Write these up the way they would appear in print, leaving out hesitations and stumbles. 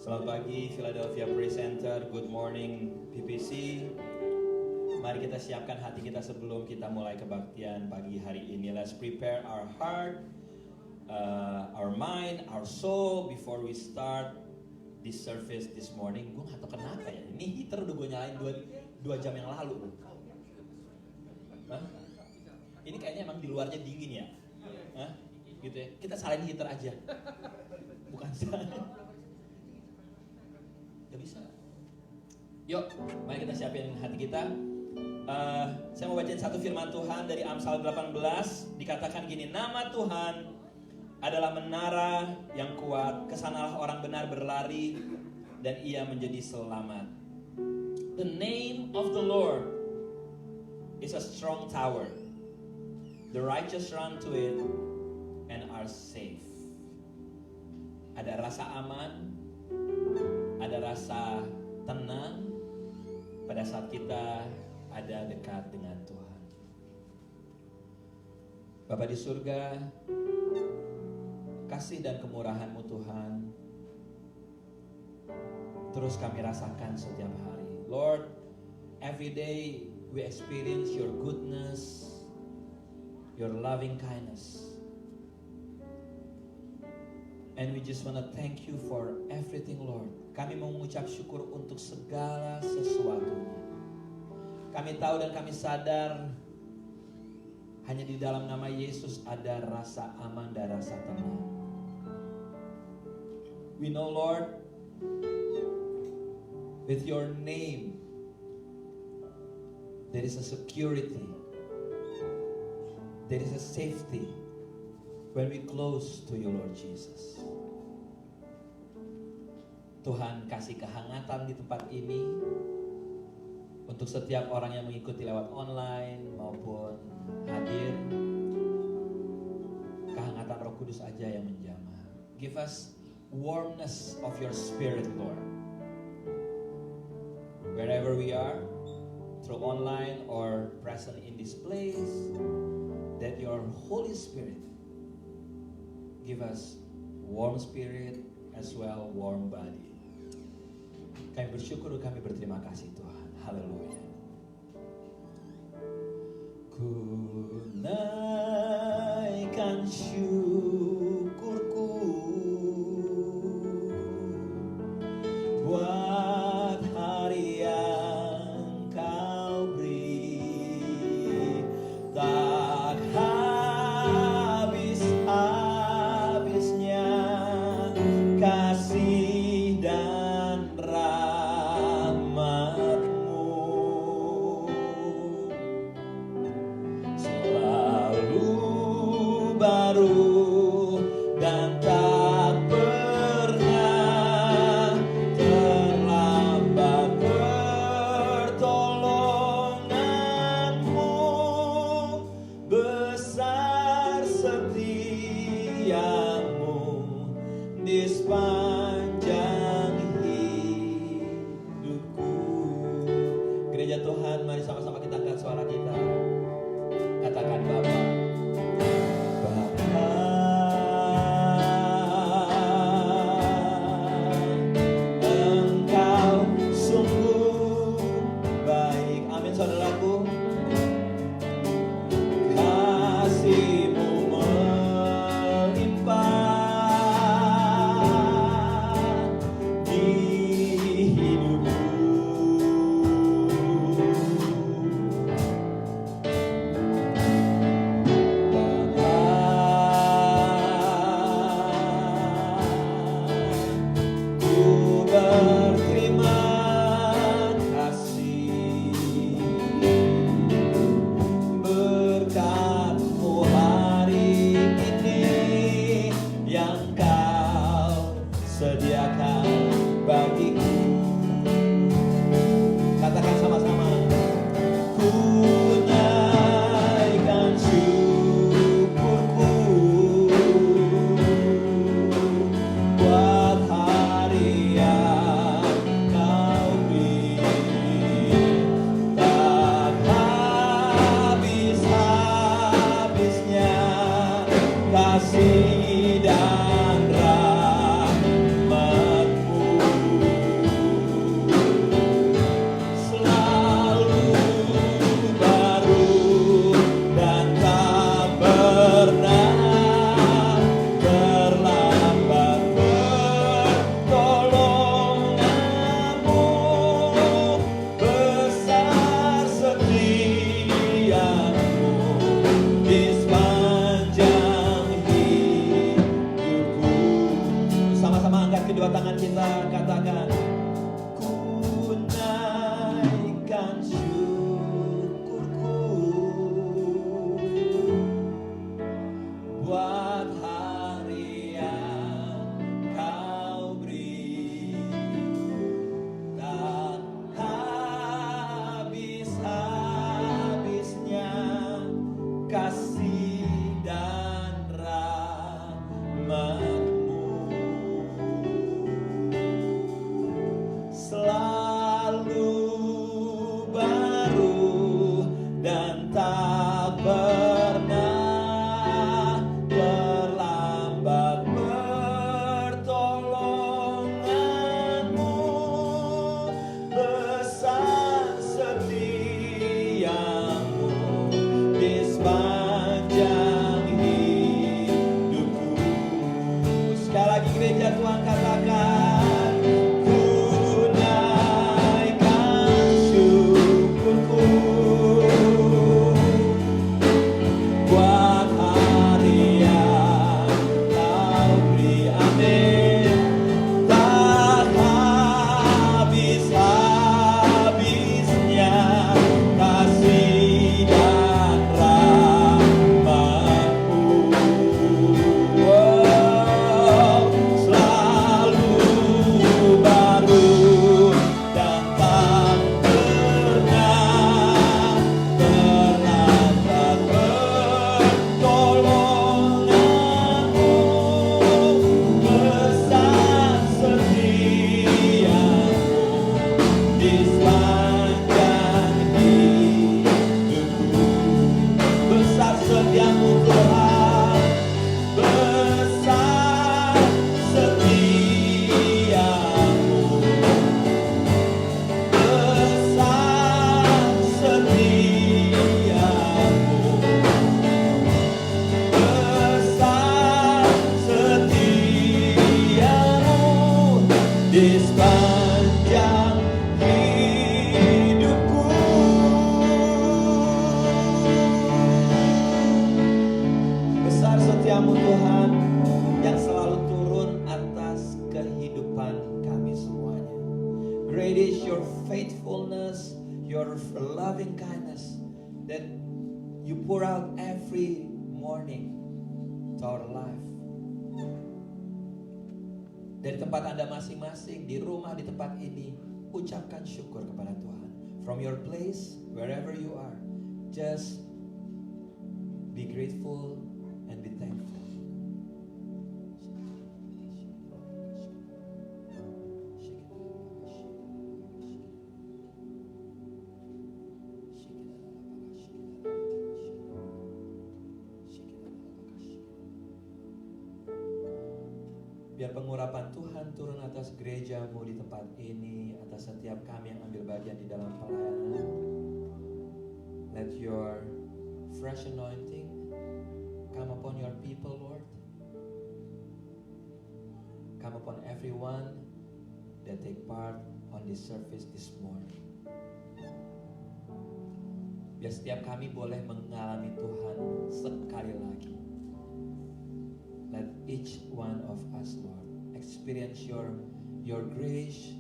Selamat pagi Philadelphia Praise Center, good morning PPC. Mari kita siapkan hati kita sebelum kita mulai kebaktian pagi hari ini. Let's prepare our heart, our mind, our soul before we start this service this morning. Gue gak tau kenapa ya, ini heater udah gue nyalain 2 jam yang lalu. Hah? Ini kayaknya emang di luarnya dingin ya? Hah? Gitu ya, kita salahin heater aja. Bukan saya. Gak bisa. Yuk, mari kita siapin hati kita. Saya mau bacain satu firman Tuhan dari Amsal 18. Dikatakan gini, nama Tuhan adalah menara yang kuat, kesanalah orang benar berlari dan ia menjadi selamat. The name of the Lord is a strong tower. The righteous run to it and are safe. Ada rasa aman, ada rasa tenang pada saat kita ada dekat dengan Tuhan. Bapa di surga, kasih dan kemurahan-Mu Tuhan terus kami rasakan setiap hari. Lord, every day we experience your goodness, your loving kindness. And we just want to thank you for everything, Lord. Kami mau mengucap syukur untuk segala sesuatunya. Kami tahu dan kami sadar hanya di dalam nama Yesus ada rasa aman dan rasa tenang. We know, Lord, with your name there is a security, there is a safety when we close to you, Lord Jesus. Tuhan kasih kehangatan di tempat ini untuk setiap orang yang mengikuti lewat online maupun hadir. Kehangatan Roh Kudus aja yang menjamah. Give us warmness of your spirit, Lord. Wherever we are, through online or present in this place, that your Holy Spirit give us warm spirit as well warm body. Kami bersyukur, kami berterima kasih Tuhan. Haleluya. Ku naikkan syukurku buat hari yang kau beri, tak habis-habisnya kasih dan rahmat-Mu selalu baru dan tak pernah terlambat pertolongan-Mu, besar setiamu di sepanjang hidupku. Gereja Tuhan, mari sama-sama kita angkat suara kita. Katakan Bapa. Bapa, Engkau sungguh baik. Amin saudaraku. Kasih-Mu melimpah di hidupku. Ku berterima kasih berkat-Mu hari ini yang Kau sediakan bagiku. Katakan sama-sama. Ku naikkan syukurku buat hari yang Kau beri, tak habis-habisnya kasih dan rahmat-Mu. Dari tempat Anda masing-masing, di rumah, di tempat ini, ucapkan syukur kepada Tuhan. From your place, wherever you are, just be grateful and be thankful. Biar pengurapan Tuhan turun atas gerejamu di tempat ini, atas setiap kami yang ambil bagian di dalam pelayanan. Let your fresh anointing come upon your people, Lord. Come upon everyone that take part on this service this morning. Biar setiap kami boleh mengalami Tuhan sekali lagi. Let each one of us, Lord, experience your grace,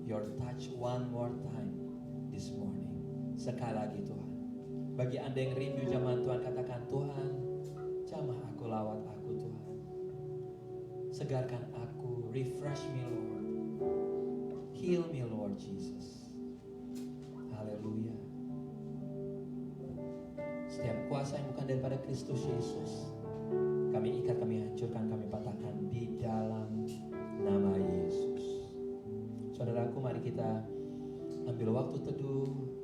your touch one more time this morning. Sekali lagi Tuhan. Bagi Anda yang rindu jamah Tuhan, katakan, Tuhan, jamah aku, lawat aku Tuhan. Segarkan aku, refresh me Lord. Heal me Lord Jesus. Haleluya. Setiap kuasa yang bukan daripada Kristus Yesus, kami ikat, kami hancurkan, kami patahkan di dalam nama Yesus. Saudaraku, mari kita ambil waktu teduh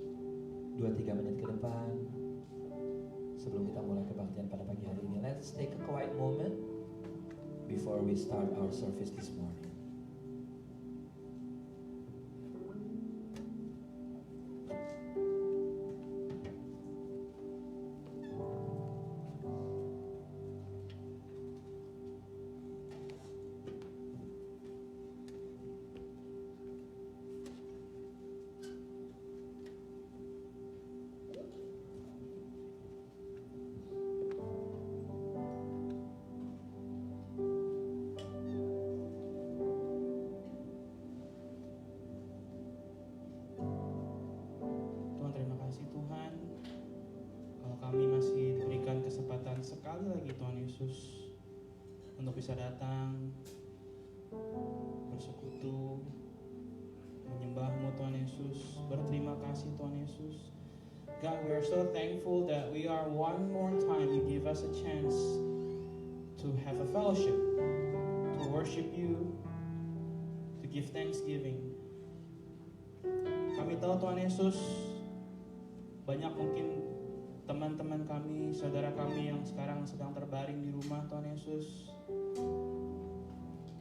2-3 menit ke depan sebelum kita mulai kebaktian pada pagi hari ini. Let's take a quiet moment before we start our service this morning. Tuhan Yesus, untuk bisa datang, bersekutu, menyembah-Mu Tuhan Yesus. Berterima kasih Tuhan Yesus. God, we are so thankful that we are one more time, you give us a chance to have a fellowship, to worship you, to give thanksgiving. Kami tahu Tuhan Yesus, banyak mungkin teman-teman kami, saudara kami yang sekarang sedang terbaring di rumah Tuhan Yesus,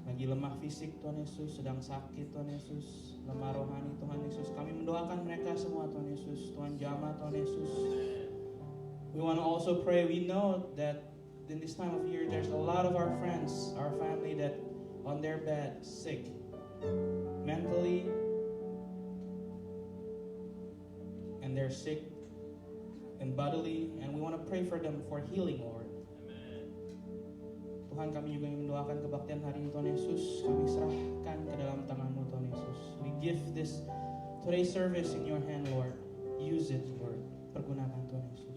lagi lemah fisik Tuhan Yesus, sedang sakit Tuhan Yesus, lemah rohani Tuhan Yesus. Kami mendoakan mereka semua Tuhan Yesus, Tuhan jamah Tuhan Yesus. We want to also pray, we know that in this time of year there's a lot of our friends, our family that on their bed, sick, mentally, and they're sick and bodily, and we want to pray for them for healing, Lord. Tuhan, kami juga ingin mendoakan kebaktian hari ini Tuhan Yesus. Kami serahkan ke dalam tangan-Mu Tuhan Yesus. We give this today's service in your hand, Lord. Use it, Lord. Pergunakan Tuhan Yesus.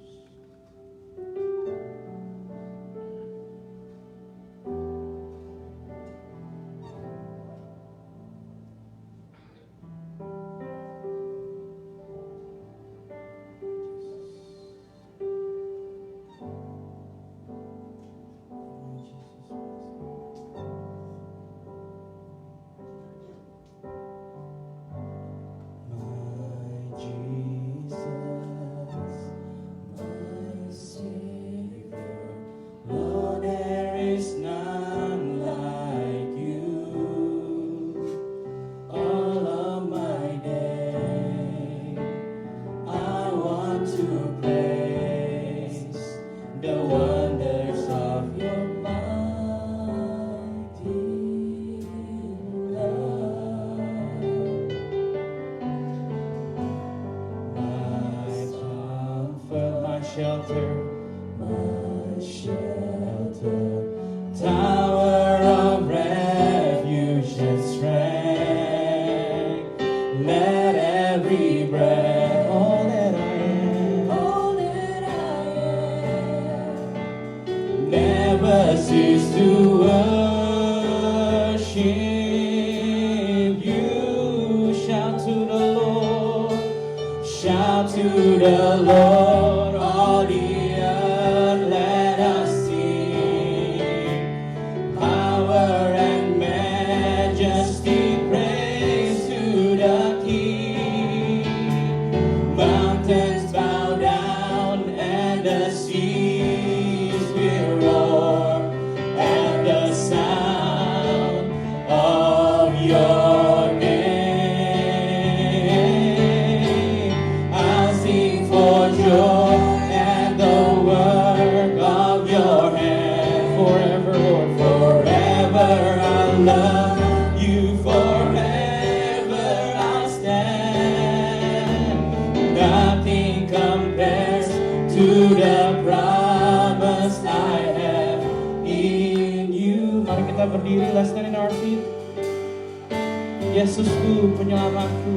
Yesusku, penyelamatku.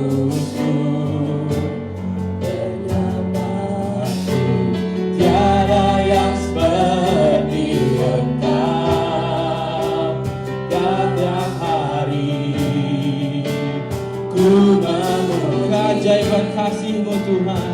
Yesusku, penyelamatku. Tiada yang seperti Engkau. Tiap hari ku memohon keajaiban kasih-Mu Tuhan.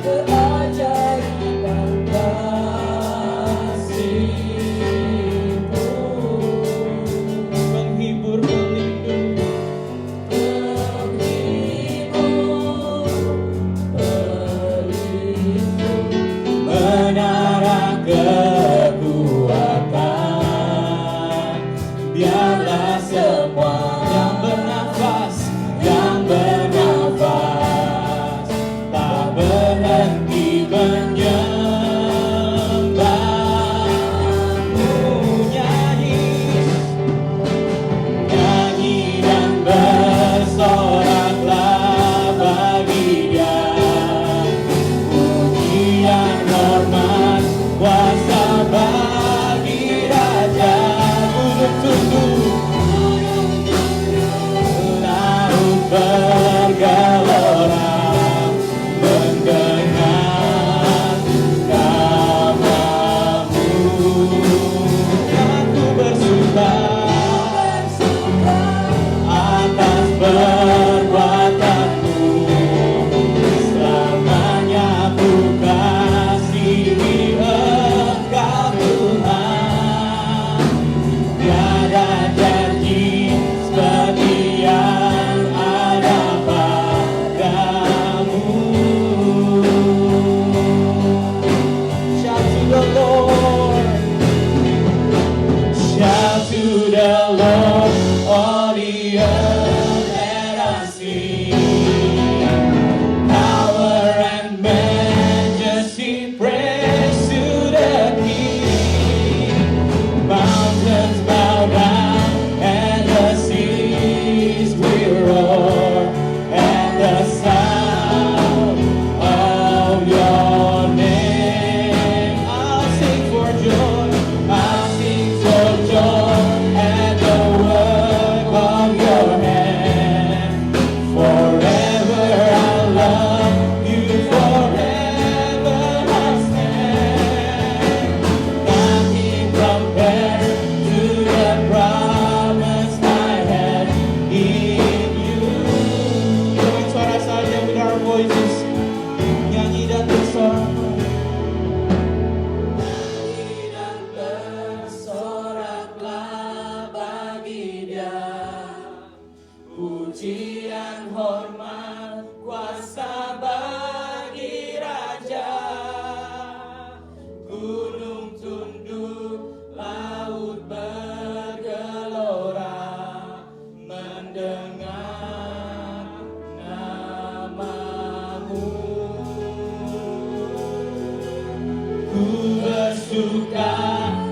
Tak benar Ku bersuka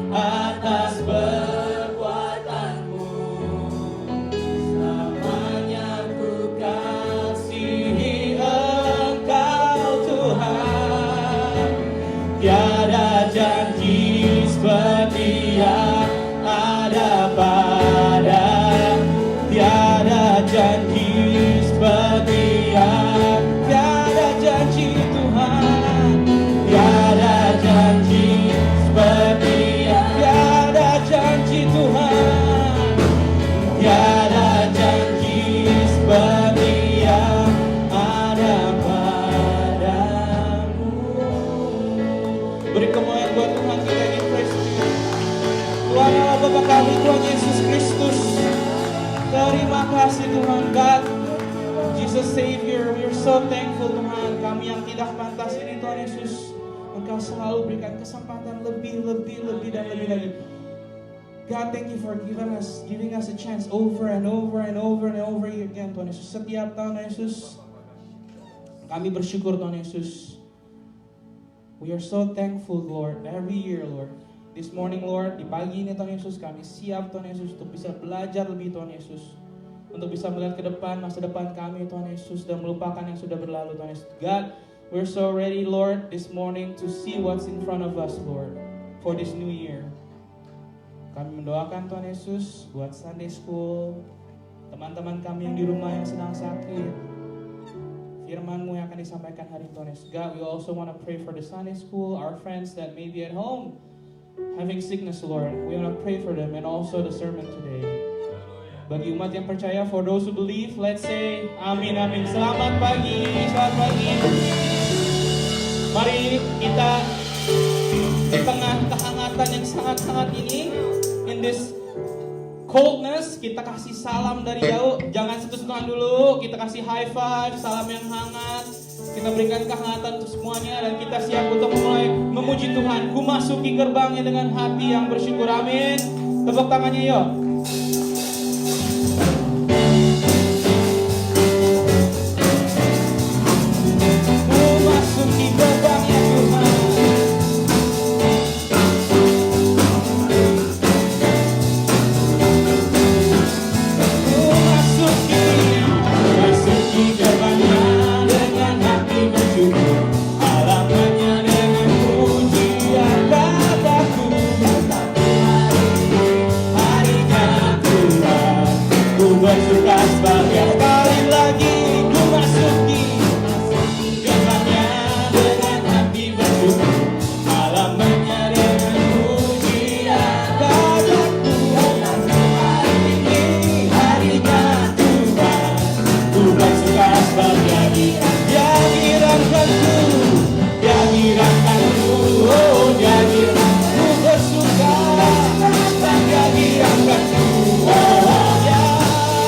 atas perbuatanmu, selamanya ku kasihi Engkau Tuhan. Tiada janji seperti yang ada padamu, tiada janji seperti yang, tiada janji Tuhan, tiada janji seperti yang, tiada janji Tuhan, tiada janji seperti yang ada padamu. Beri kemuliaan buat Tuhan, kita ingin praise Him. Tuhan Allah Bapa kami, Tuhan Yesus Kristus, terima kasih Tuhan. God, Jesus Savior, we are so thankful Tuhan. Kami yang tidak pantas ini Tuhan Yesus, Engkau selalu berikan kesempatan lebih dan lebih lagi. God, thank you for giving us a chance over and over again Tuhan Yesus. Setiap tahun Tuhan Yesus, kami bersyukur Tuhan Yesus. We are so thankful Lord, every year Lord. This morning Lord, di pagi ini Tuhan Yesus, kami siap Tuhan Yesus untuk bisa belajar lebih Tuhan Yesus, untuk bisa melihat ke depan, masa depan kami Tuhan Yesus, dan melupakan yang sudah berlalu Tuhan Yesus. God, we're so ready Lord this morning to see what's in front of us Lord, for this new year. Kami mendoakan Tuhan Yesus buat Sunday School, teman-teman kami yang di rumah yang sedang sakit, firman-Mu yang akan disampaikan hari ini Tuhan Yesus. God, we also want to pray for the Sunday School, our friends that may be at home having sickness Lord. We want to pray for them and also the sermon today. Bagi umat yang percaya, for those who believe, let's say amin, amin. Selamat pagi, selamat pagi. Mari kita di tengah kehangatan yang sangat-sangat ini, in this coldness, kita kasih salam dari jauh. Jangan sentuh-sentuhan dulu, kita kasih high five, salam yang hangat. Kita berikan kehangatan untuk semuanya dan kita siap untuk mulai memuji Tuhan. Ku masuki gerbangnya dengan hati yang bersyukur. Amin. Tepuk tangannya yuk. Ku masuki gerbangnya Tuhan. Ku masuki gerbangnya dengan hati bersyukur, halamannya dengan pujian kataku. Harinya Tuhan, ku bersuka sebagai kali lagi. Ku masuki gerbangnya dengan hati bersyukur, halamannya dengan pujian kataku. Hari ini harinya Tuhan, ku bersuka sebagai Dia girakanku, Dia girakanku, oh Dia girakanku. Ku bersuka dan Dia girakanku, oh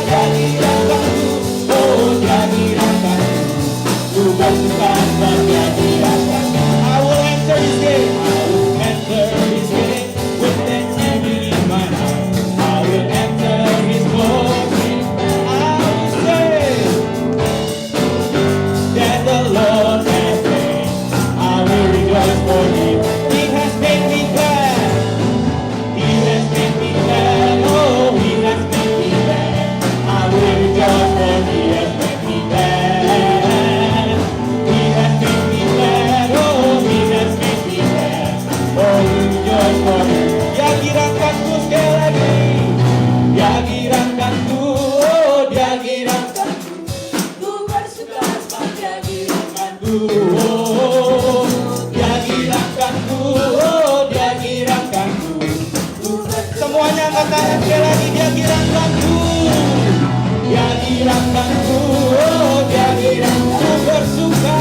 Dia girakanku, oh Dia girakanku. Ku bersuka dan Dia girakanku. I will enter His gate, I will enter His gate with thanksgiving in my heart. I will enter His glory. I will say that the Lord has made. I will rejoice for Him. He has made me glad. He has made me glad. Oh, He has made me glad. I will rejoice for He has made me glad. He has made me glad. Oh, He has made me glad. Oh, we rejoice for Him. Dia girakanku sekali lagi. Dia girakanku. Oh, Dia girakanku. Ku bersuka sebab Dia girakanku. Oh, Dia girakanku, oh Dia girakanku. Semuanya angkat tangan sekali lagi. Dia girakanku, Dia girakanku, oh Dia girakanku. Ku bersuka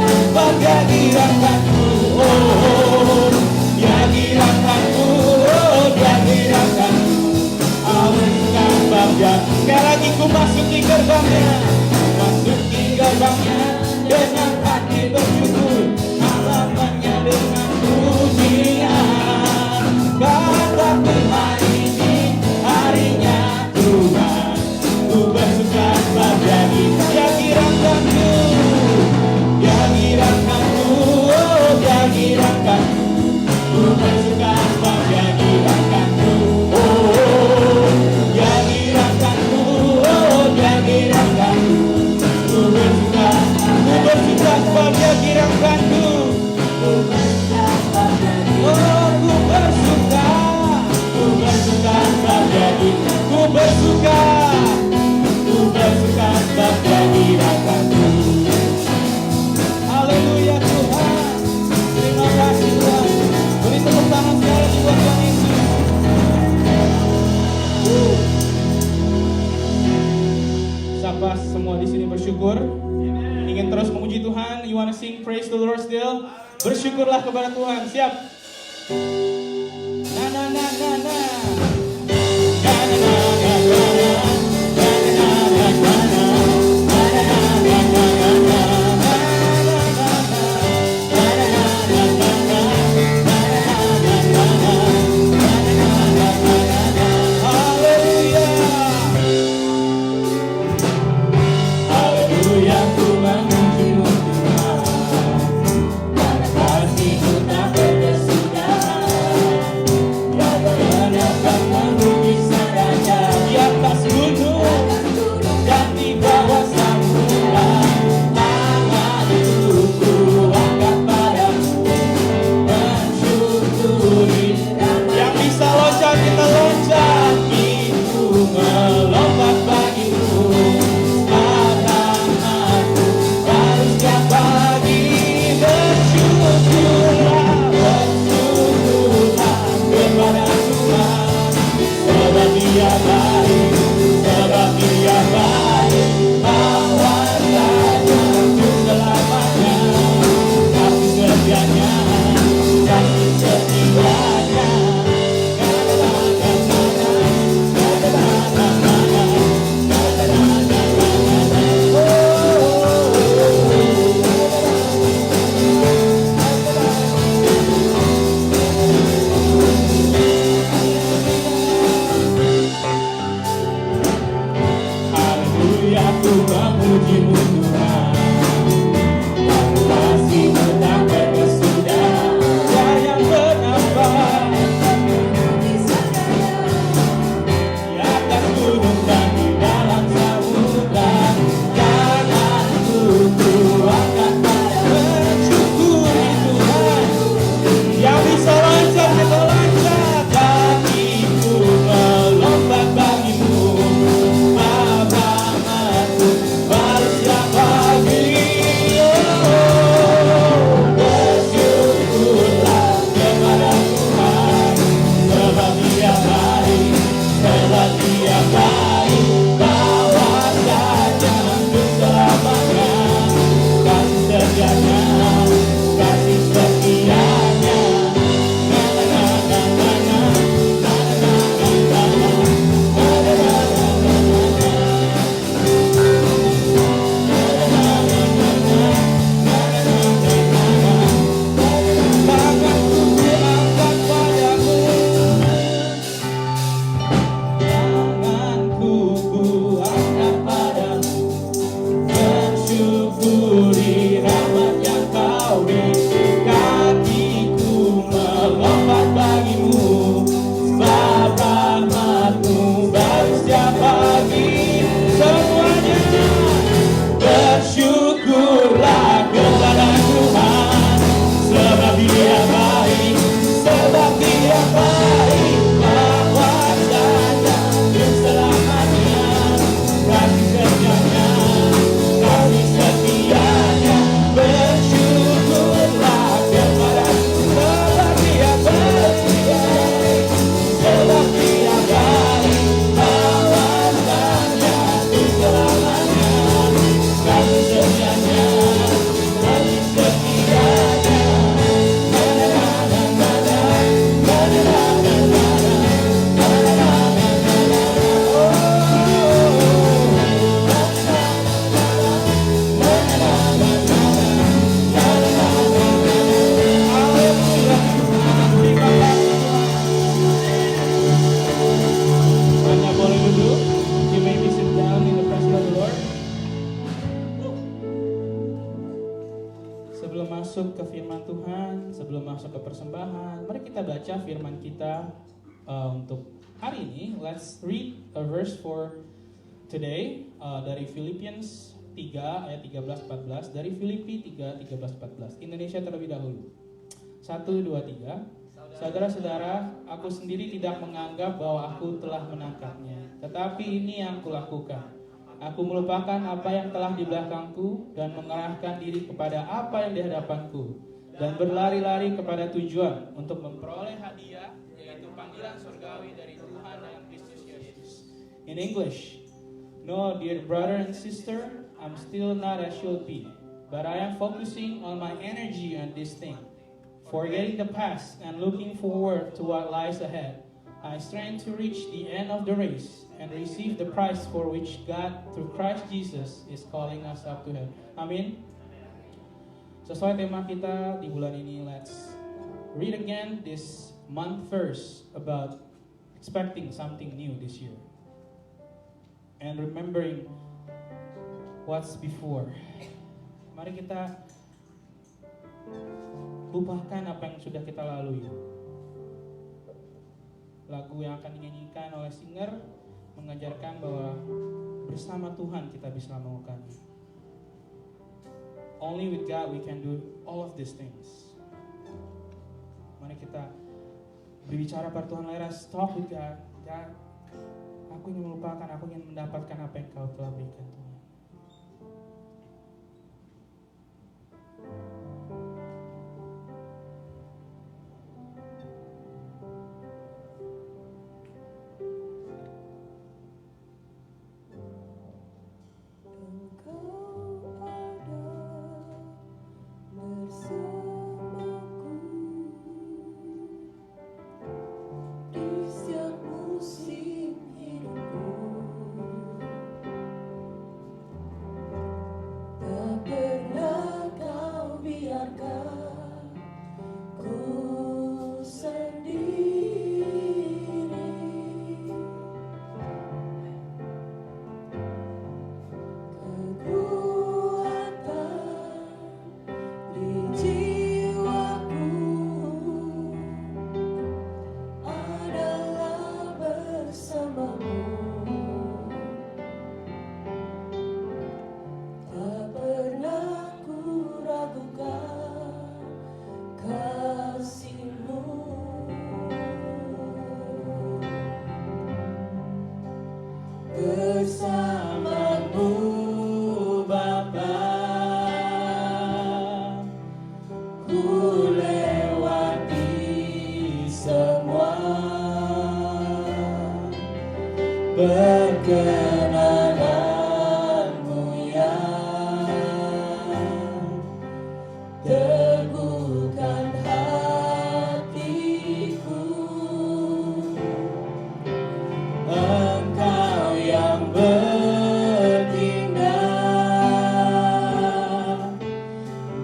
sebab Dia girakanku, oh Dia girakanku, oh Dia girakanku. Amin sebab Dia. Sekali lagi ku masuki gerbangnya, masuki gerbangnya dengan hati bersyukur, halamannya dengan pujian. Kataku hari ini harinya Tuhan, ku bersuka sebab Dia girakanku, Dia girakanku, oh Dia girakanku. bersyukur? Ingin terus memuji Tuhan? You wanna sing praise the Lord still? Bersyukurlah kepada Tuhan. Siap? Na na na na na. Na na na na na na. Na na na na na na. Firman kita untuk hari ini. Let's read a verse for today dari Philippians 3 ayat 13-14. Dari Filipi 3, 13-14. Indonesia terlebih dahulu. 1, 2, 3. Saudara-saudara, aku sendiri tidak menganggap bahwa aku telah menangkapnya, tetapi ini yang kulakukan. Aku melupakan apa yang telah di belakangku dan mengarahkan diri kepada apa yang di hadapanku, dan berlari-lari kepada tujuan untuk memperoleh hadiah, yaitu panggilan surgawi dari Tuhan dalam Kristus Yesus. In English, no, dear brother and sister, I'm still not as should be, but I am focusing on my energy on this thing, forgetting the past and looking forward to what lies ahead. I strain to reach the end of the race and receive the prize for which God, through Christ Jesus, is calling us up to heaven. Amin. Sesuai tema kita di bulan ini, let's read again this month verse about expecting something new this year and remembering what's before. Mari kita lupakan apa yang sudah kita lalui. Lagu yang akan dinyanyikan oleh singer mengajarkan bahwa bersama Tuhan kita bisa melakukannya. Only with God we can do all of these things. Mari kita berbicara pada Tuhan. Let us talk with God. God, aku ingin melupakan, aku ingin mendapatkan apa yang Kau telah berikan Tuhan. Bersamamu Bapa, ku lewati semua, perkenananmu yang teguhkan hatiku. Engkau yang bertindak,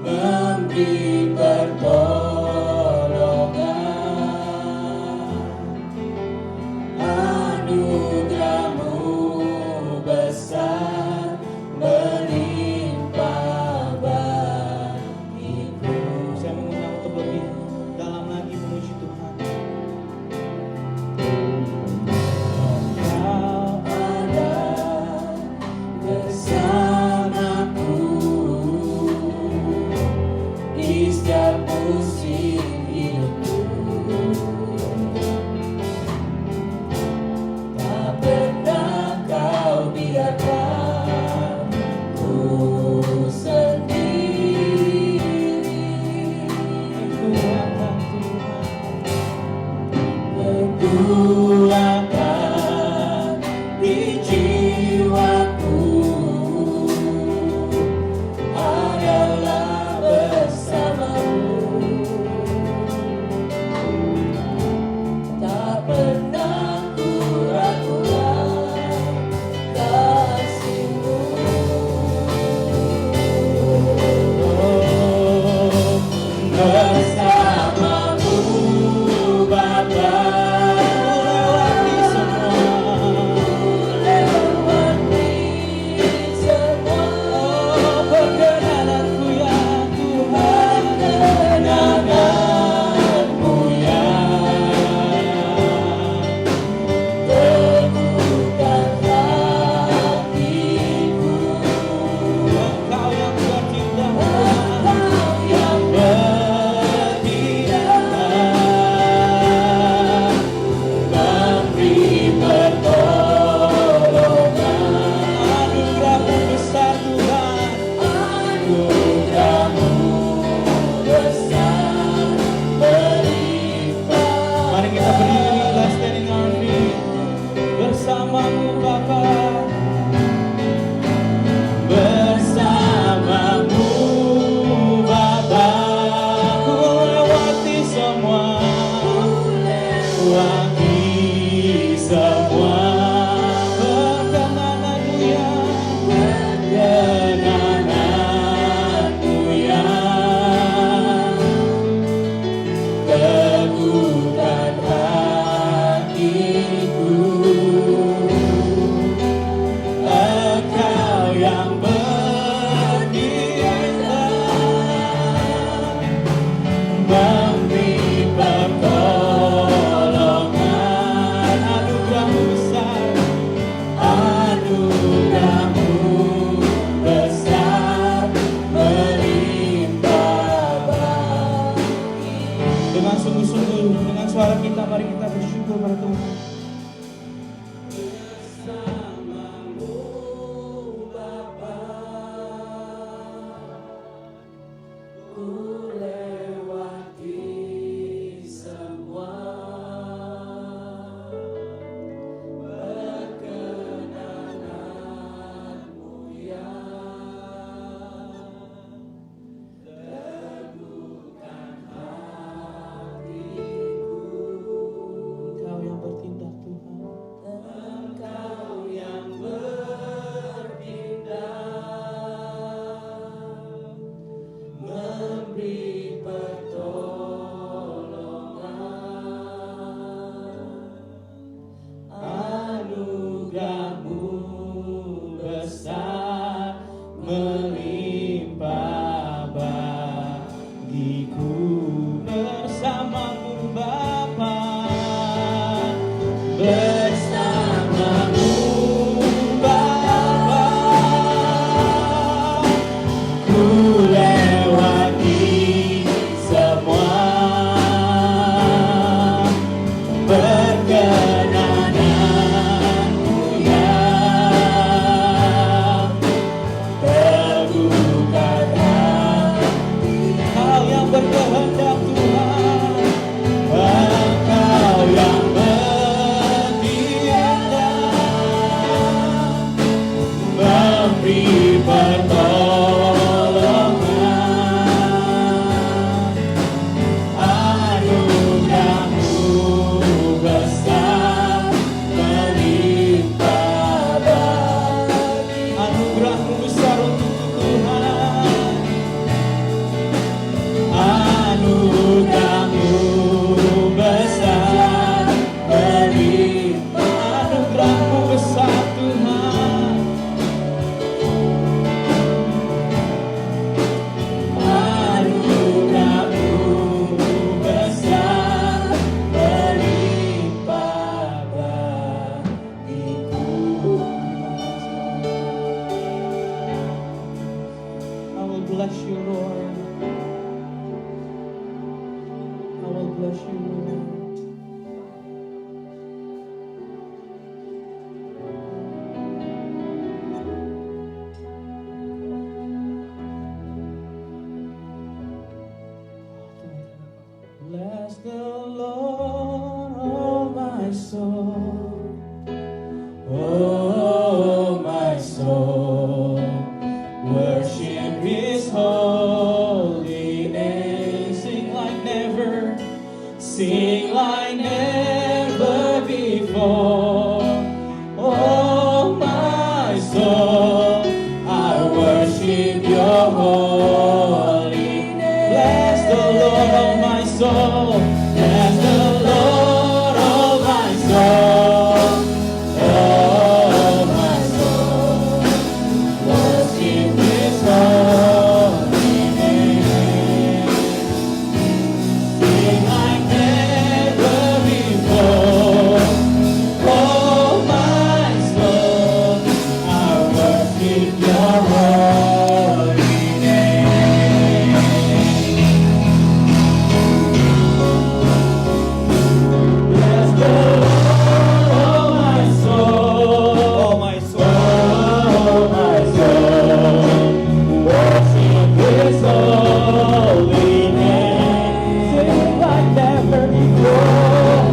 memberi pertolongan, anugerah-Mu besar melimpah bagiku. Saya mengundang untuk lebih dalam lagi memuji Tuhan. Bersamaku di setiap musim hidupku, tak pernah Kau biarkan ku sendiri. Kekuatan di jiwaku adalah bersama-Mu, tak pernah ku ragukan kasih-Mu. Bersama-Mu Bapa, Engkau yang bertindak, sungguh-sungguh dengan suara kita, mari kita bersyukur pada Tuhan. Bersamamu Bapa, ku lewati semua. Perkenananmu ya teguhkan hatiku. Engkau yang bertindak Tuhan. Engkau yang bertindak, memberi pertolongan. Anugerah-Mu besar Melimpah bagiku bersamamu Bapa, bersamamu Bapa, ku lewati semua perkenananmu ya teguhkan hati. Engkau yang berkehendak Tuhan, Engkau yang bertindak, memberi pertolongan. Anugerah-Mu besar melimpah bagi. Anugerah-Mu besar untukku Tuhan. Anugerah-Mu besar melimpah. Anugerah-Mu besar Tuhan. Anugerah-Mu besar melimpah bagiku. I will bless you, Lord. I will bless you, Lord. Bless the Lord, oh my soul. Oh my soul, worship His holy name. Sing like never, sing like never before. Oh my soul, I worship Your holy name. Bless the Lord, oh my soul. Bless the Lord, oh my soul. Oh my soul, worship His holy name. Sing like never before. Oh my soul, I worship Your holy name. Bless the Lord, oh my soul. Oh my soul. Oh my soul, worship His holy name. Sing like never before,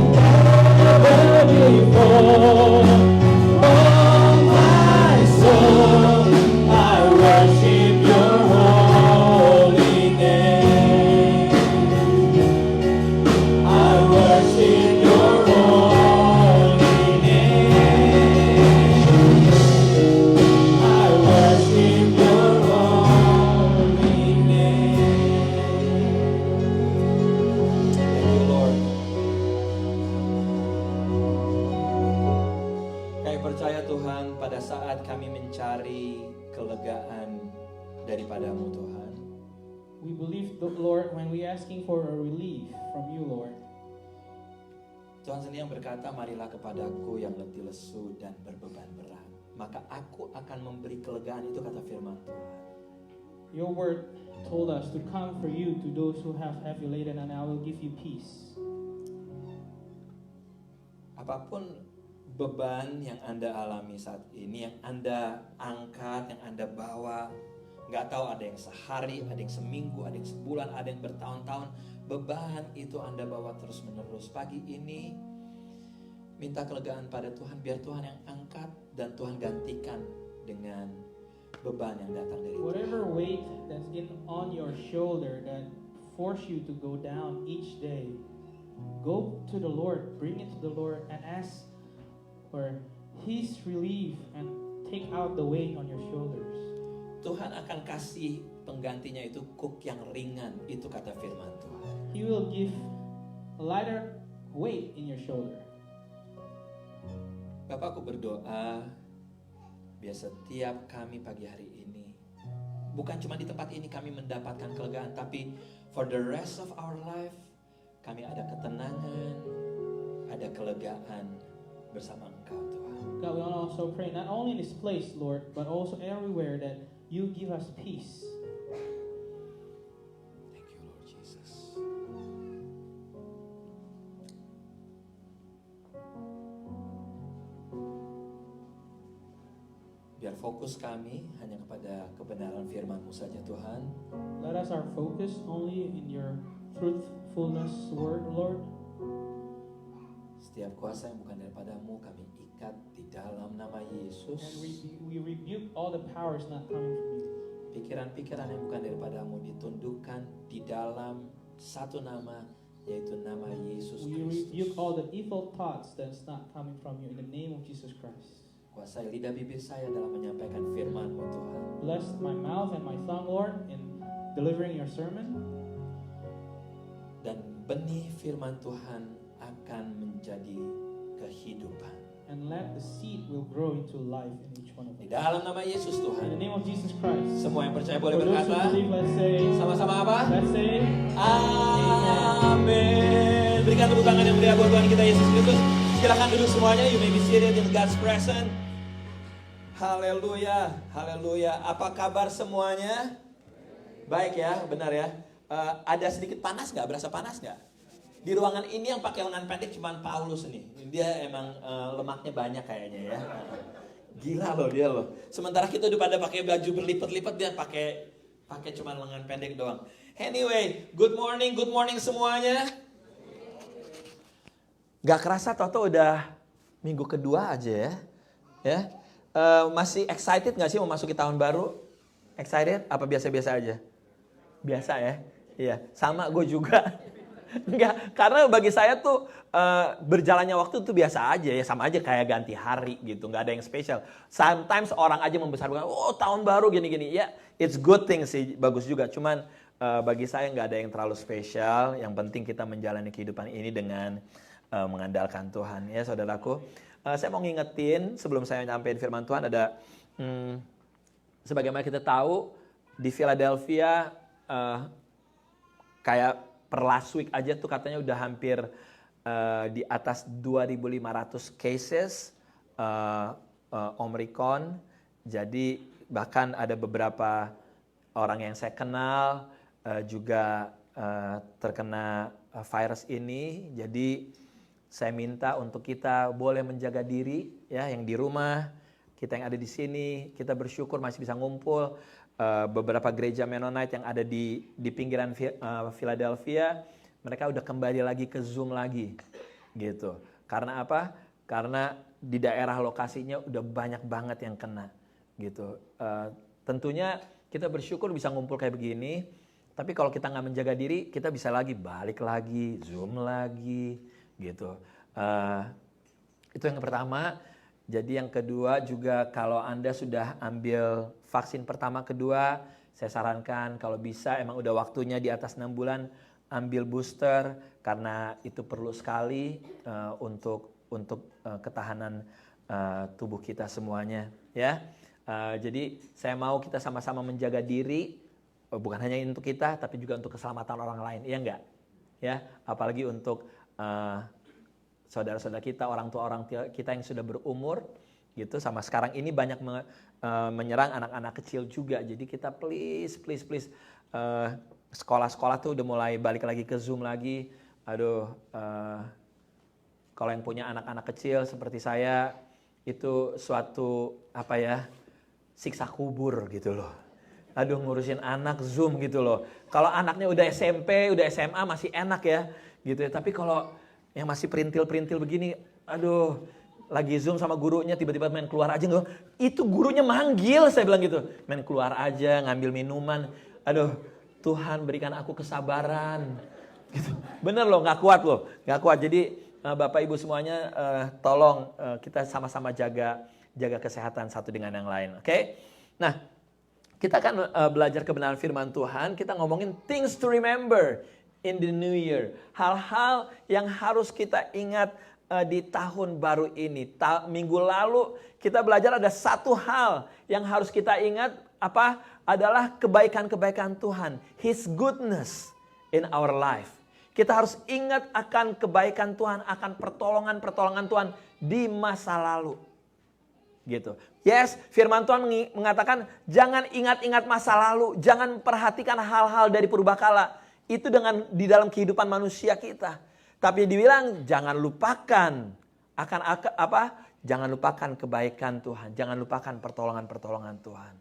never before. Oh my soul, I worship Your holy name. I worship Your holy name. I worship Your holy name. Thank you, Lord. Kami percaya Tuhan, pada saat kami mencari kelegaan daripada-Mu Tuhan, We believe, Lord, when we asking for a relief from You, Lord. Tuhan sendiri yang berkata, marilah kepadaku yang letih lesu dan berbeban berat, maka aku akan memberi kelegaan. Itu kata firman Tuhan. Your word told us to come for you to those who have heavy laden, and I will give you peace. Apapun beban yang Anda alami saat ini, yang Anda angkat, yang Anda bawa, nggak tahu ada yang sehari, ada yang seminggu, ada yang sebulan, ada yang bertahun-tahun, beban itu Anda bawa terus menerus. Pagi ini minta kelegaan pada Tuhan, biar Tuhan yang angkat dan Tuhan gantikan dengan beban yang datang dari Tuhan. Whatever weight that's in on your shoulder that force you to go down each day, go to the Lord, bring it to the Lord, and ask for His relief and take out the weight on your shoulders. Tuhan akan kasih penggantinya itu kuk yang ringan, itu kata firman Tuhan. He will give a lighter weight in your shoulder. Bapak, aku berdoa biar setiap kami pagi hari ini, bukan cuma di tempat ini kami mendapatkan kelegaan, tapi for the rest of our life kami ada ketenangan, ada kelegaan bersama Engkau Tuhan. God, we also pray not only in this place, Lord, but also everywhere that you give us peace. Thank you Lord Jesus. Biar fokus kami hanya kepada kebenaran firman-Mu saja Tuhan. Let us our focus only in your truthfulness word, Lord. Setiap kuasa yang bukan daripada-Mu kami ikat di dalam nama Yesus. And we rebuke all the powers not coming from you. Pikiran-pikiran yang bukan daripada-Mu ditundukkan di dalam satu nama, yaitu nama Yesus We Kristus. rebuke all the evil thoughts that's not coming from you in the name of Jesus Christ. Kuasai lidah bibir saya dalam menyampaikan firman-Mu Tuhan. Bless my mouth and my tongue, Lord, in delivering your sermon. Dan benih firman Tuhan akan menjadi kehidupan. And let the seed will grow into life in each one of Di us. dalam nama Yesus In the Tuhan. name of Jesus Christ. Semua yang percaya boleh For those who berkata believe, let's say, sama-sama apa? let's say, Amin. Berikan tepuk tangan yang meriah buat Tuhan kita Yesus Kristus. Silakan duduk semuanya. You may be seated in God's presence. Haleluya, haleluya. Apa kabar semuanya? Baik ya, benar ya. Ada sedikit panas nggak? Berasa panas nggak? Di ruangan ini yang pakai lengan pendek cuman Paulus nih. Dia emang lemaknya banyak kayaknya ya. Gila loh dia loh. Sementara kita udah pada pakai baju berlipat-lipat, dia pakai cuman lengan pendek doang. Anyway, good morning semuanya. Gak kerasa Toto udah minggu kedua aja ya. Ya. Masih excited gak sih memasuki tahun baru? Excited? Apa biasa-biasa aja? Biasa ya? Iya, sama gue juga. Enggak, karena bagi saya tuh berjalannya waktu tuh biasa aja ya, sama aja kayak ganti hari gitu, nggak ada yang spesial. Sometimes orang aja membesar-besarkan, oh tahun baru gini-gini, ya it's good thing sih, bagus juga. Cuman bagi saya nggak ada yang terlalu spesial. Yang penting kita menjalani kehidupan ini dengan mengandalkan Tuhan ya, saudaraku. Saya mau ngingetin sebelum saya nyampein firman Tuhan ada, sebagaimana kita tahu di Philadelphia kayak per last week aja tuh katanya udah hampir di atas 2.500 cases Omicron. Jadi bahkan ada beberapa orang yang saya kenal juga terkena virus ini. Jadi saya minta untuk kita boleh menjaga diri ya, yang di rumah, kita yang ada di sini, kita bersyukur masih bisa ngumpul. Beberapa gereja Mennonite yang ada di pinggiran Philadelphia, mereka udah kembali lagi ke Zoom lagi, gitu. Karena apa? Karena di daerah lokasinya udah banyak banget yang kena, gitu. Tentunya kita bersyukur bisa ngumpul kayak begini, tapi kalau kita nggak menjaga diri, kita bisa lagi balik lagi, Zoom lagi, gitu. Itu yang pertama. Jadi yang kedua juga kalau Anda sudah ambil vaksin pertama, kedua, saya sarankan kalau bisa emang udah waktunya di atas 6 bulan ambil booster karena itu perlu sekali untuk ketahanan tubuh kita semuanya ya. Jadi saya mau kita sama-sama menjaga diri, bukan hanya untuk kita tapi juga untuk keselamatan orang lain, iya enggak? Ya, apalagi untuk saudara-saudara kita, orang tua kita yang sudah berumur, gitu. Sama sekarang ini banyak menyerang anak-anak kecil juga. Jadi kita please sekolah-sekolah tuh udah mulai balik lagi ke Zoom lagi. Aduh, kalau yang punya anak-anak kecil seperti saya itu suatu siksa kubur gitu loh. Aduh, ngurusin anak Zoom gitu loh. Kalau anaknya udah SMP, udah SMA masih enak ya gitu ya. Tapi kalau yang masih perintil-perintil begini, aduh, lagi Zoom sama gurunya tiba-tiba main keluar aja nggak? Itu gurunya manggil, saya bilang gitu. Main keluar aja, ngambil minuman. Aduh, Tuhan berikan aku kesabaran. Gitu. Bener loh, nggak kuat loh, nggak kuat. Jadi Bapak Ibu semuanya tolong kita sama-sama jaga kesehatan satu dengan yang lain. Oke? Nah, kita akan belajar kebenaran firman Tuhan. Kita ngomongin things to remember in the new year. Hal-hal yang harus kita ingat di tahun baru ini. Minggu lalu kita belajar ada satu hal yang harus kita ingat adalah kebaikan-kebaikan Tuhan. His goodness in our life. Kita harus ingat akan kebaikan Tuhan, akan pertolongan-pertolongan Tuhan di masa lalu. Gitu. Yes, firman Tuhan mengatakan jangan ingat-ingat masa lalu, jangan perhatikan hal-hal dari purbakala. Itu di dalam kehidupan manusia kita. Tapi dibilang jangan lupakan akan Jangan lupakan kebaikan Tuhan, jangan lupakan pertolongan-pertolongan Tuhan.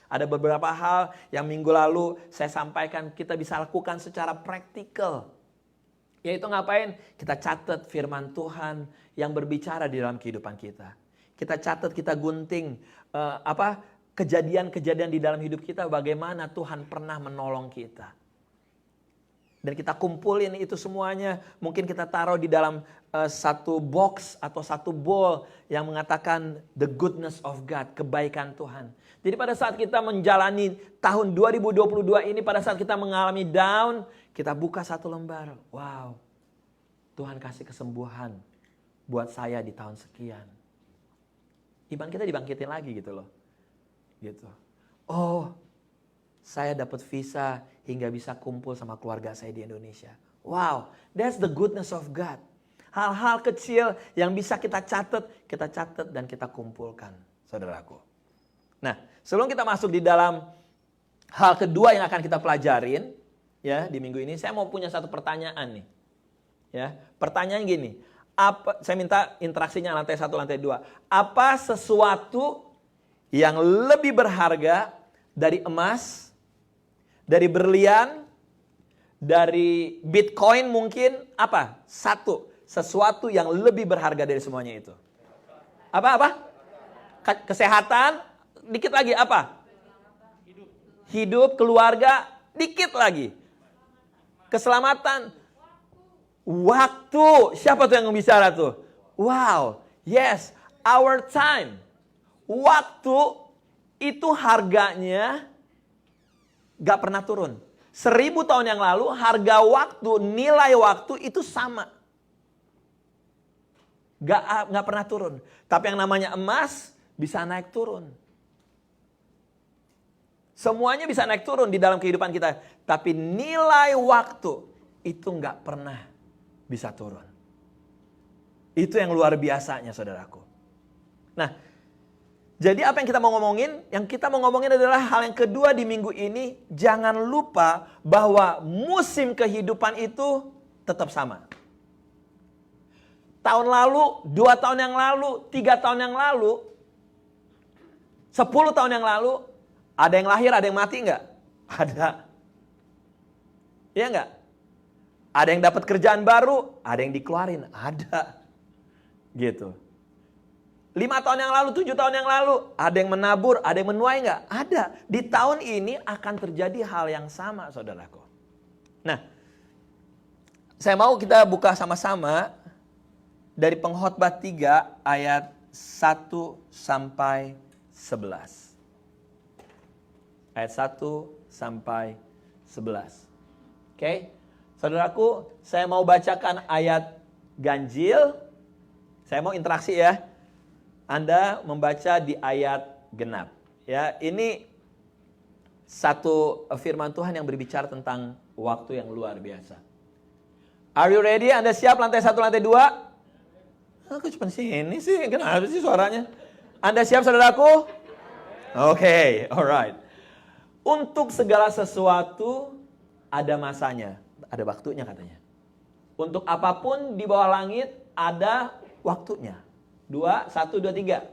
Ada beberapa hal yang minggu lalu saya sampaikan kita bisa lakukan secara praktikal. Yaitu ngapain? Kita catat firman Tuhan yang berbicara di dalam kehidupan kita. Kita catat, kita gunting kejadian-kejadian di dalam hidup kita, bagaimana Tuhan pernah menolong kita. Dan kita kumpulin itu semuanya, mungkin kita taruh di dalam satu box atau satu bowl yang mengatakan the goodness of God, kebaikan Tuhan. Jadi pada saat kita menjalani tahun 2022 ini, pada saat kita mengalami down, kita buka satu lembar. Wow, Tuhan kasih kesembuhan buat saya di tahun sekian. Iman kita dibangkitin lagi gitu loh. Gitu. Oh, saya dapat visa hingga bisa kumpul sama keluarga saya di Indonesia. Wow, that's the goodness of God. Hal-hal kecil yang bisa kita catat dan kita kumpulkan, saudaraku. Nah, sebelum kita masuk di dalam hal kedua yang akan kita pelajarin ya di minggu ini, saya mau punya satu pertanyaan nih. Ya, pertanyaan gini. Saya minta interaksinya lantai 1, lantai 2. Apa sesuatu yang lebih berharga dari emas, dari berlian, dari Bitcoin mungkin? Apa? Sesuatu yang lebih berharga dari semuanya itu. Apa? Kesehatan, dikit lagi apa? Hidup, keluarga, dikit lagi. Keselamatan. Waktu, siapa tuh yang bicara tuh? Wow, yes, our time. Waktu itu harganya gak pernah turun. 1000 tahun yang lalu harga waktu, nilai waktu itu sama. Gak pernah turun. Tapi yang namanya emas bisa naik turun. Semuanya bisa naik turun di dalam kehidupan kita. Tapi nilai waktu itu gak pernah bisa turun. Itu yang luar biasanya, saudaraku. Nah, jadi apa yang kita mau ngomongin? Yang kita mau ngomongin adalah hal yang kedua di minggu ini. Jangan lupa bahwa musim kehidupan itu tetap sama. Tahun lalu, 2 tahun yang lalu, 3 tahun yang lalu, 10 tahun yang lalu, ada yang lahir, ada yang mati enggak? Ada. Iya enggak? Ada yang dapat kerjaan baru, ada yang dikeluarin, ada. Gitu. 5 tahun yang lalu, 7 tahun yang lalu, ada yang menabur, ada yang menuai enggak? Ada. Di tahun ini akan terjadi hal yang sama, saudaraku. Nah, saya mau kita buka sama-sama dari Pengkhotbah 3 ayat 1 sampai 11. Ayat 1 sampai 11. Oke? Saudaraku, saya mau bacakan ayat ganjil. Saya mau interaksi ya. Anda membaca di ayat genap. Ya, ini satu firman Tuhan yang berbicara tentang waktu yang luar biasa. Are you ready? Anda siap lantai 1, lantai 2? Aku cuma sini sih, kenapa sih suaranya? Anda siap saudaraku? Oke, alright. Untuk segala sesuatu ada masanya, ada waktunya katanya. Untuk apapun di bawah langit ada waktunya. 1, 2, 3.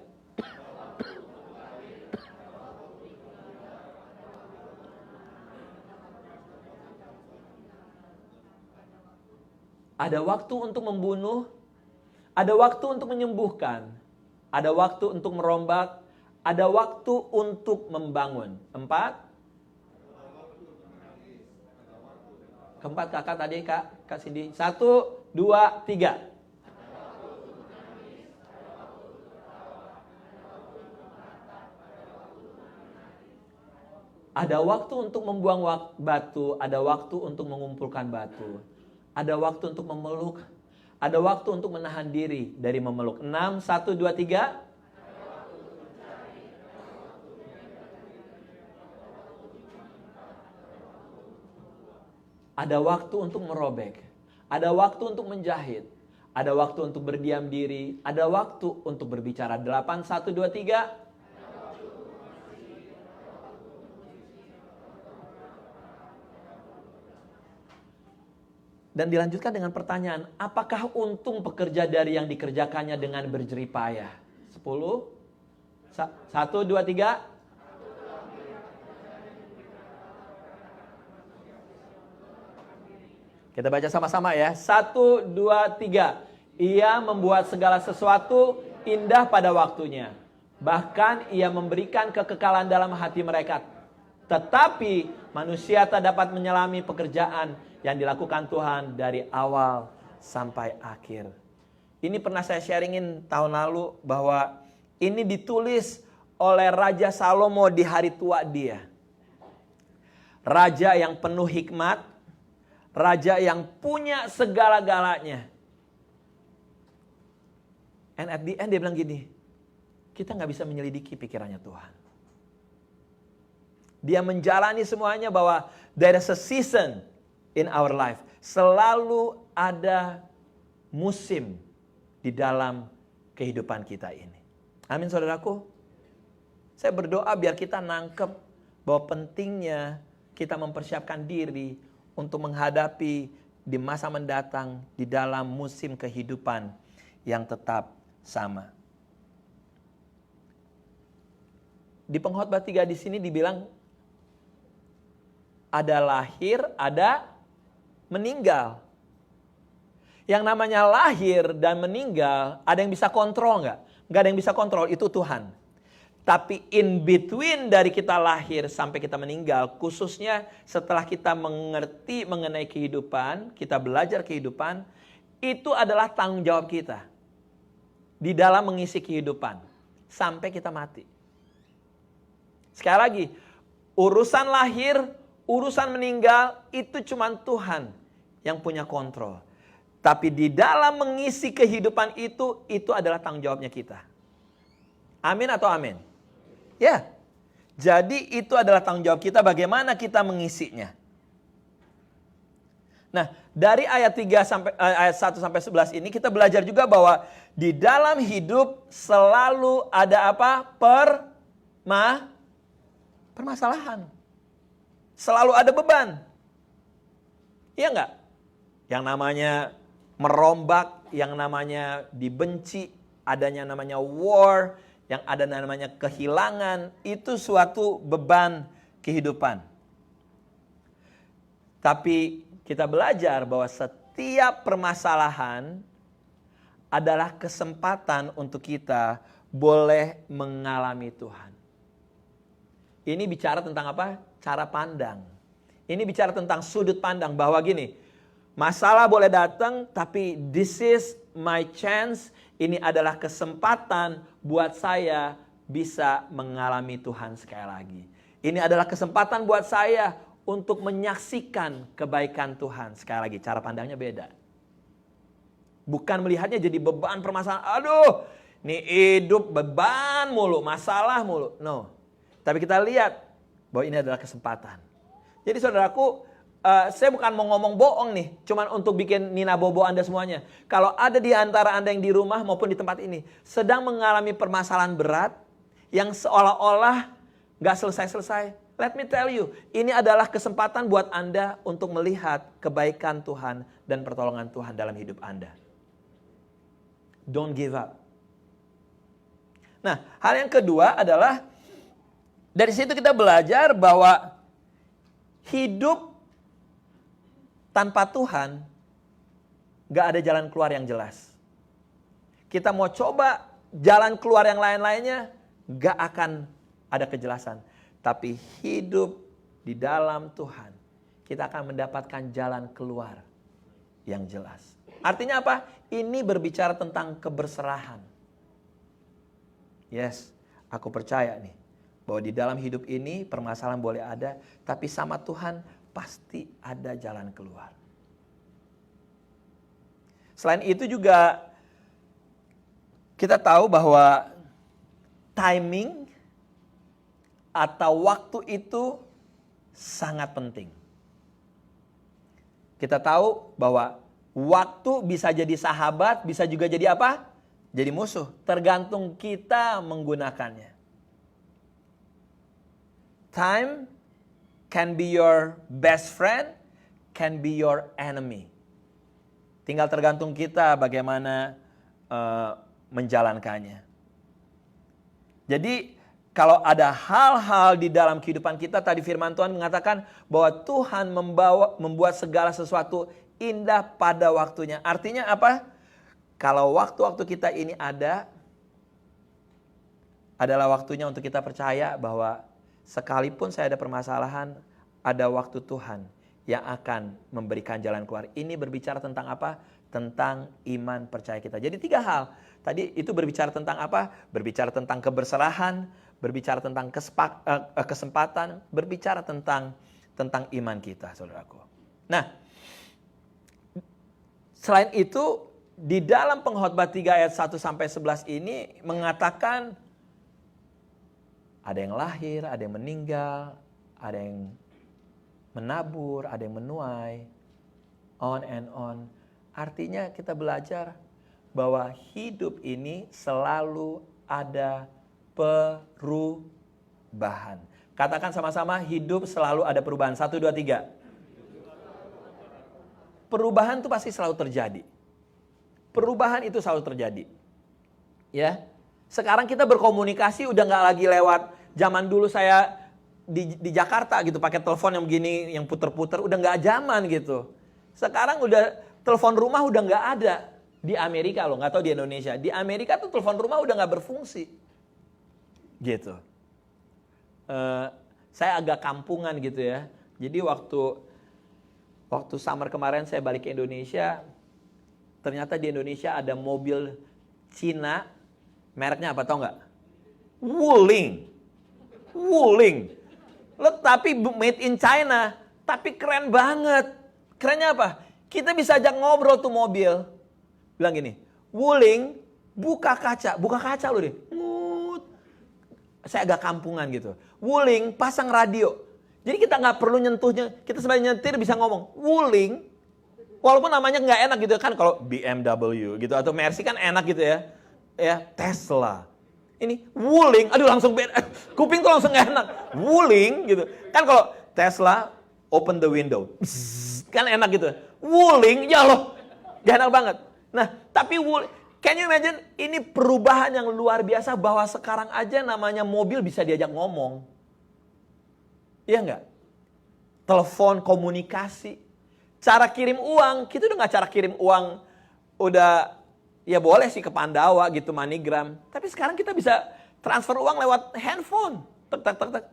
Ada waktu untuk membunuh, ada waktu untuk menyembuhkan, ada waktu untuk merombak, ada waktu untuk membangun. 4. Keempat kakak tadi Kak Cindy. 1, 2, 3. Ada waktu untuk membuang batu, ada waktu untuk mengumpulkan batu. Ada waktu untuk memeluk, ada waktu untuk menahan diri dari memeluk. 6, 1, 2, 3. Ada waktu untuk merobek, ada waktu untuk menjahit, ada waktu untuk berdiam diri, ada waktu untuk berbicara. 8, 1, 2, 3. Dan dilanjutkan dengan pertanyaan, apakah untung pekerja dari yang dikerjakannya dengan berjerih payah? 10, 1, 2, 3. Kita baca sama-sama ya. 1, 2, 3. Ia membuat segala sesuatu indah pada waktunya. Bahkan ia memberikan kekekalan dalam hati mereka. Tetapi manusia tak dapat menyelami pekerjaan yang dilakukan Tuhan dari awal sampai akhir. Ini pernah saya sharingin tahun lalu bahwa ini ditulis oleh Raja Salomo di hari tua dia. Raja yang penuh hikmat, raja yang punya segala-galanya. And at the end dia bilang gini, kita gak bisa menyelidiki pikirannya Tuhan. Dia menjalani semuanya bahwa there is a season in our life. Selalu ada musim di dalam kehidupan kita ini. Amin saudaraku. Saya berdoa biar kita nangkep bahwa pentingnya kita mempersiapkan diri untuk menghadapi di masa mendatang di dalam musim kehidupan yang tetap sama. Di pengkhotbah 3 di sini dibilang ada lahir, ada meninggal. Yang namanya lahir dan meninggal, ada yang bisa kontrol nggak? Nggak ada yang bisa kontrol, itu Tuhan. Tapi in between dari kita lahir sampai kita meninggal, khususnya setelah kita mengerti mengenai kehidupan, kita belajar kehidupan, itu adalah tanggung jawab kita. Di dalam mengisi kehidupan, sampai kita mati. Sekali lagi, urusan lahir, urusan meninggal, itu cuma Tuhan yang punya kontrol. Tapi di dalam mengisi kehidupan itu adalah tanggung jawabnya kita. Amin atau amin? Ya. Jadi itu adalah tanggung jawab kita bagaimana kita mengisinya. Nah, dari ayat 1 sampai 11 ini kita belajar juga bahwa di dalam hidup selalu ada apa? Permasalahan. Selalu ada beban. Iya enggak? Yang namanya merombak, yang namanya dibenci, adanya namanya war, yang ada namanya kehilangan, itu suatu beban kehidupan. Tapi kita belajar bahwa setiap permasalahan adalah kesempatan untuk kita boleh mengalami Tuhan. Ini bicara tentang apa? Cara pandang. Ini bicara tentang sudut pandang bahwa gini, masalah boleh datang, tapi this is my chance. Ini adalah kesempatan buat saya bisa mengalami Tuhan sekali lagi. Ini adalah kesempatan buat saya untuk menyaksikan kebaikan Tuhan. Sekali lagi, cara pandangnya beda. Bukan melihatnya jadi beban permasalahan. Aduh, ini hidup beban mulu, masalah mulu. No. Tapi kita lihat bahwa ini adalah kesempatan. Jadi saudaraku, saya bukan mau ngomong bohong nih, cuman untuk bikin Nina bobo Anda semuanya. Kalau ada di antara Anda yang di rumah maupun di tempat ini sedang mengalami permasalahan berat, yang seolah-olah gak selesai-selesai. Let me tell you, ini adalah kesempatan buat Anda untuk melihat kebaikan Tuhan dan pertolongan Tuhan dalam hidup Anda. Don't give up. Nah, hal yang kedua adalah dari situ kita belajar bahwa hidup tanpa Tuhan gak ada jalan keluar yang jelas. Kita mau coba jalan keluar yang lain-lainnya, gak akan ada kejelasan. Tapi hidup di dalam Tuhan, kita akan mendapatkan jalan keluar yang jelas. Artinya apa? Ini berbicara tentang keberserahan. Yes, aku percaya nih, bahwa di dalam hidup ini permasalahan boleh ada, tapi sama Tuhan pasti ada jalan keluar. Selain itu juga kita tahu bahwa timing atau waktu itu sangat penting. Kita tahu bahwa waktu bisa jadi sahabat, bisa juga jadi apa? Jadi musuh. Tergantung kita menggunakannya. Time can be your best friend, can be your enemy. Tinggal tergantung kita bagaimana menjalankannya. Jadi kalau ada hal-hal di dalam kehidupan kita, tadi firman Tuhan mengatakan bahwa Tuhan membuat segala sesuatu indah pada waktunya. Artinya apa? Kalau waktu-waktu kita ini adalah waktunya untuk kita percaya bahwa sekalipun saya ada permasalahan, ada waktu Tuhan yang akan memberikan jalan keluar. Ini berbicara tentang apa? Tentang iman percaya kita. Jadi 3 hal. Tadi itu berbicara tentang apa? Berbicara tentang keberserahan, berbicara tentang kesempatan, berbicara tentang iman kita, saudaraku. Nah, selain itu, di dalam Pengkhotbah 3 ayat 1-11 ini mengatakan ada yang lahir, ada yang meninggal, ada yang menabur, ada yang menuai, on and on. Artinya kita belajar bahwa hidup ini selalu ada perubahan. Katakan sama-sama, hidup selalu ada perubahan. 1, 2, 3. Perubahan itu pasti selalu terjadi. Perubahan itu selalu terjadi. Ya. Sekarang kita berkomunikasi udah gak lagi lewat zaman dulu saya di Jakarta gitu, pakai telepon yang begini, yang puter-puter, udah gak zaman gitu. Sekarang udah telepon rumah udah gak ada. Di Amerika loh, gak tahu di Indonesia. Di Amerika tuh telepon rumah udah gak berfungsi. Gitu. Saya agak kampungan gitu ya. Jadi waktu summer kemarin saya balik ke Indonesia, ternyata di Indonesia ada mobil Cina, mereknya apa tau nggak? Wuling. Tapi made in China, tapi keren banget. Kerennya apa? Kita bisa ajak ngobrol tuh mobil. Bilang gini, Wuling buka kaca loh deh. Saya agak kampungan gitu. Wuling pasang radio. Jadi kita nggak perlu nyentuhnya. Kita sebagai nyetir bisa ngomong Wuling. Walaupun namanya nggak enak gitu kan, kalau BMW gitu atau Mercy kan enak gitu ya. Ya Tesla. Ini Wuling, aduh langsung kuping tuh langsung nggak enak. Wuling gitu. Kan kalau Tesla open the window, kan enak gitu. Wuling, ya loh, gak enak banget. Nah, tapi can you imagine ini perubahan yang luar biasa bahwa sekarang aja namanya mobil bisa diajak ngomong. Iya nggak? Telepon, komunikasi. Cara kirim uang, kita udah nggak cara kirim uang. Udah, ya boleh sih ke Pandawa gitu, MoneyGram. Tapi sekarang kita bisa transfer uang lewat handphone. Tek.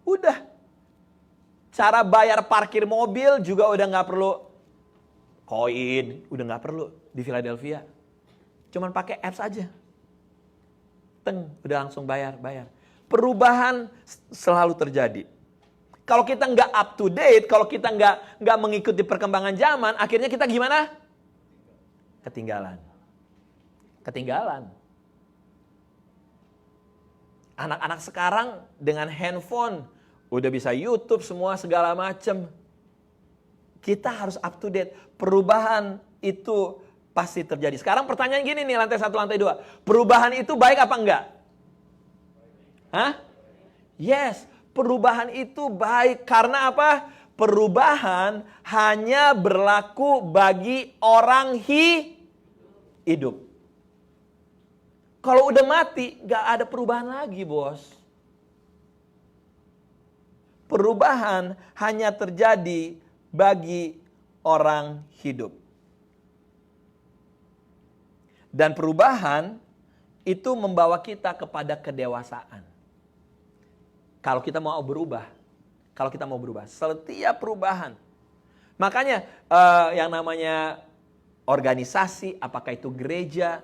Udah. Cara bayar parkir mobil juga udah nggak perlu koin. Udah nggak perlu di Philadelphia. Cuman pakai apps aja. Udah langsung bayar. Perubahan selalu terjadi. Kalau kita nggak up to date, kalau kita nggak mengikuti perkembangan zaman, akhirnya kita gimana? Ketinggalan. Anak-anak sekarang dengan handphone udah bisa YouTube semua segala macam. Kita harus up to date. Perubahan itu pasti terjadi. Sekarang pertanyaan gini nih, lantai 1, lantai 2. Perubahan itu baik apa enggak? Hah? Yes, perubahan itu baik. Karena apa? Perubahan hanya berlaku bagi orang hidup. Kalau udah mati, gak ada perubahan lagi, bos. Perubahan hanya terjadi bagi orang hidup. Dan perubahan itu membawa kita kepada kedewasaan. Kalau kita mau berubah. Setiap perubahan. Makanya yang namanya organisasi, apakah itu gereja,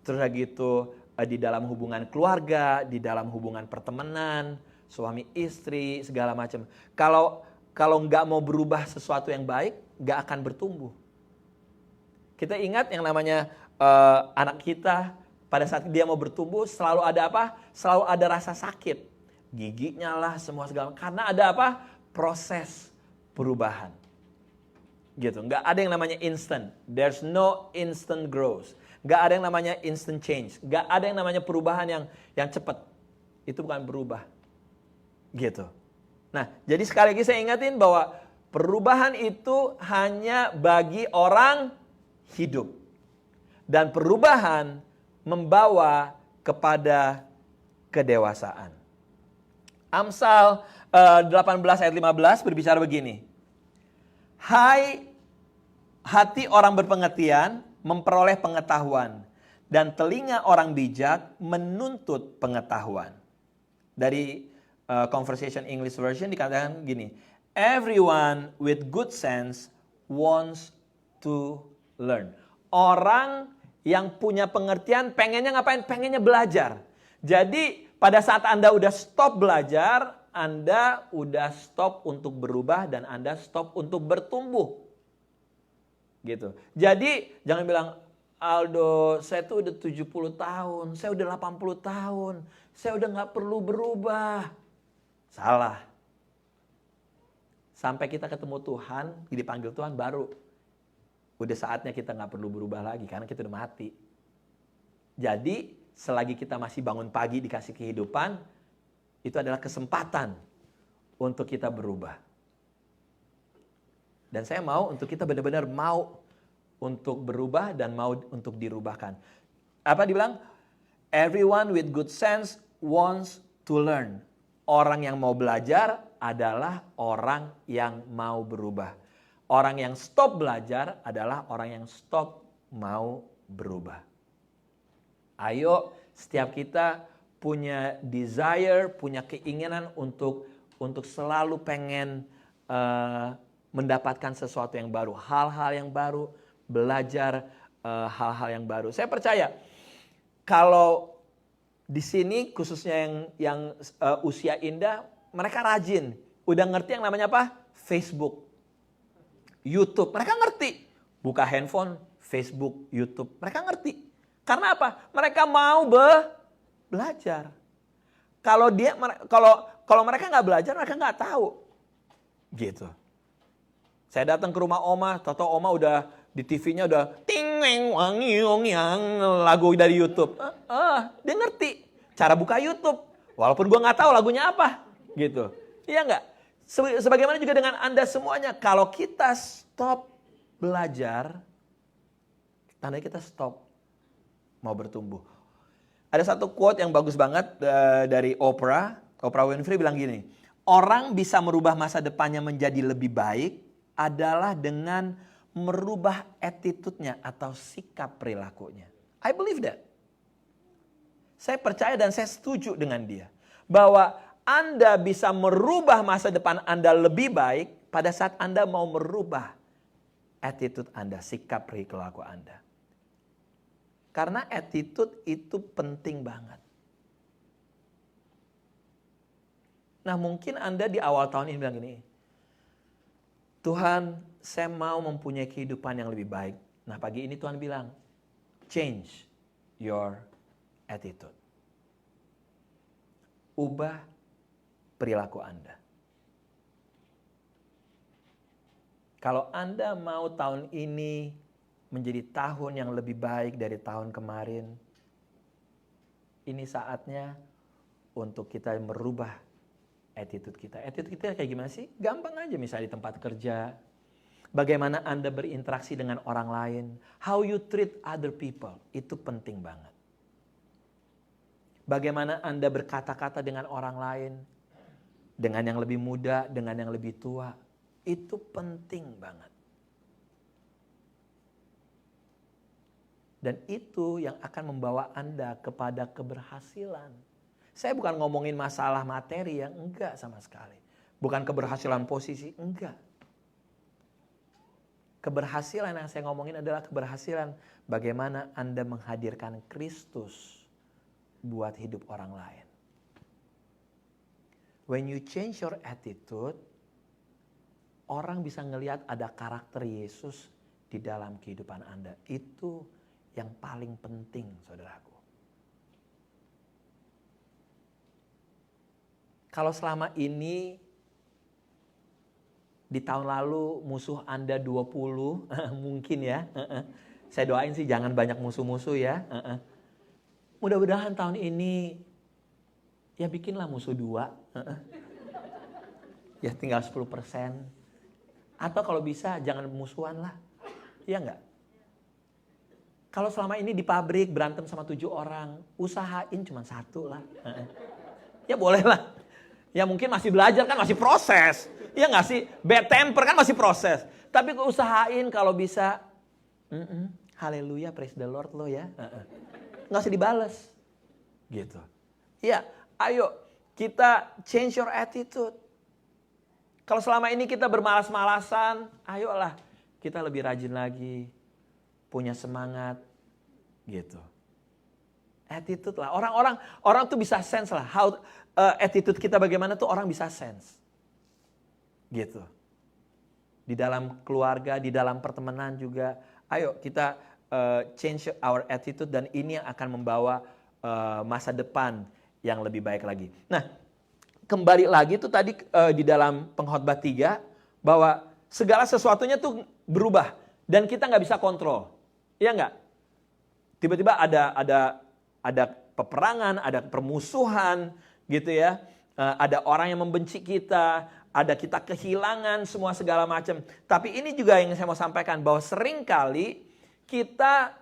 terus gitu di dalam hubungan keluarga, di dalam hubungan pertemanan, suami istri, segala macam. Kalau nggak mau berubah sesuatu yang baik, nggak akan bertumbuh. Kita ingat yang namanya anak kita, pada saat dia mau bertumbuh selalu ada apa? Selalu ada rasa sakit. Giginya lah, semua segala. Karena ada apa? Proses perubahan. Gitu. Nggak ada yang namanya instant. There's no instant growth. Nggak ada yang namanya instant change. Nggak ada yang namanya perubahan yang cepat. Itu bukan berubah. Gitu. Nah, jadi sekali lagi saya ingatin bahwa perubahan itu hanya bagi orang hidup. Dan perubahan membawa kepada kedewasaan. Amsal 18 ayat 15 berbicara begini. Hai hati orang berpengertian memperoleh pengetahuan, dan telinga orang bijak menuntut pengetahuan. Dari Conversation English Version dikatakan gini. Everyone with good sense wants to learn. Orang yang punya pengertian pengennya ngapain? Pengennya belajar. Jadi pada saat Anda udah stop belajar, Anda udah stop untuk berubah dan Anda stop untuk bertumbuh. Gitu. Jadi jangan bilang, Aldo, saya tuh udah 70 tahun, saya udah 80 tahun, saya udah gak perlu berubah. Salah. Sampai kita ketemu Tuhan, dipanggil Tuhan baru. Udah saatnya kita gak perlu berubah lagi karena kita udah mati. Jadi selagi kita masih bangun pagi dikasih kehidupan, itu adalah kesempatan untuk kita berubah. Dan saya mau untuk kita benar-benar mau untuk berubah dan mau untuk dirubahkan. Apa dibilang? Everyone with good sense wants to learn. Orang yang mau belajar adalah orang yang mau berubah. Orang yang stop belajar adalah orang yang stop mau berubah. Ayo, setiap kita punya desire, punya keinginan untuk selalu pengen mendapatkan sesuatu yang baru, hal-hal yang baru, belajar hal-hal yang baru. Saya percaya kalau di sini khususnya yang usia indah, mereka rajin, udah ngerti yang namanya apa? Facebook, YouTube, mereka ngerti. Buka handphone, Facebook, YouTube, mereka ngerti. Karena apa? Mereka mau belajar. Kalau mereka nggak belajar, mereka nggak tahu. Gitu. Saya datang ke rumah Oma, tahu Oma udah di TV-nya udah ting weng wangi yang lagu dari YouTube. Dia ngerti cara buka YouTube. Walaupun gua nggak tahu lagunya apa, gitu. Iya nggak? Sebagaimana juga dengan Anda semuanya, kalau kita stop belajar, tandanya kita stop mau bertumbuh. Ada satu quote yang bagus banget dari Oprah Winfrey bilang gini, orang bisa merubah masa depannya menjadi lebih baik adalah dengan merubah attitude-nya atau sikap perilakunya. I believe that. Saya percaya dan saya setuju dengan dia. Bahwa Anda bisa merubah masa depan Anda lebih baik pada saat Anda mau merubah attitude Anda, sikap perilaku Anda. Karena attitude itu penting banget. Nah mungkin Anda di awal tahun ini bilang gini, Tuhan saya mau mempunyai kehidupan yang lebih baik. Nah pagi ini Tuhan bilang, change your attitude. Ubah perilaku Anda. Kalau Anda mau tahun ini menjadi tahun yang lebih baik dari tahun kemarin, ini saatnya untuk kita merubah attitude kita. Attitude kita kayak gimana sih? Gampang aja, misalnya di tempat kerja. Bagaimana Anda berinteraksi dengan orang lain. How you treat other people. Itu penting banget. Bagaimana Anda berkata-kata dengan orang lain. Dengan yang lebih muda, dengan yang lebih tua. Itu penting banget. Dan itu yang akan membawa Anda kepada keberhasilan. Saya bukan ngomongin masalah materi yang enggak sama sekali. Bukan keberhasilan posisi, enggak. Keberhasilan yang saya ngomongin adalah keberhasilan bagaimana Anda menghadirkan Kristus buat hidup orang lain. When you change your attitude, orang bisa ngelihat ada karakter Yesus di dalam kehidupan Anda. Itu yang paling penting, saudaraku. Kalau selama ini di tahun lalu musuh Anda 20, mungkin ya. Saya doain sih jangan banyak musuh-musuh ya. Mudah-mudahan tahun ini ya bikinlah musuh 2. Ya tinggal 10%. Atau kalau bisa jangan musuhan lah. Iya enggak? Kalau selama ini di pabrik berantem sama 7 orang, usahain cuma 1 lah. Ya boleh lah. Ya mungkin masih belajar kan, masih proses. Ya nggak sih? Bad temper kan masih proses. Tapi usahain kalau bisa. Haleluya, praise the Lord lo ya. Nggak usah dibales. Gitu. Ya, ayo kita change your attitude. Kalau selama ini kita bermalas-malasan, ayolah kita lebih rajin lagi. Punya semangat. Gitu. Attitude lah. Orang tuh bisa sense lah. Attitude kita bagaimana tuh orang bisa sense. Gitu. Di dalam keluarga, di dalam pertemanan juga. Ayo kita change our attitude dan ini yang akan membawa masa depan yang lebih baik lagi. Nah, kembali lagi tuh tadi di dalam pengkhotbah 3 bahwa segala sesuatunya tuh berubah dan kita nggak bisa kontrol. Iya nggak? Tiba-tiba ada peperangan, ada permusuhan, gitu ya. Ada orang yang membenci kita, ada kita kehilangan semua segala macam. Tapi ini juga yang saya mau sampaikan bahwa seringkali kita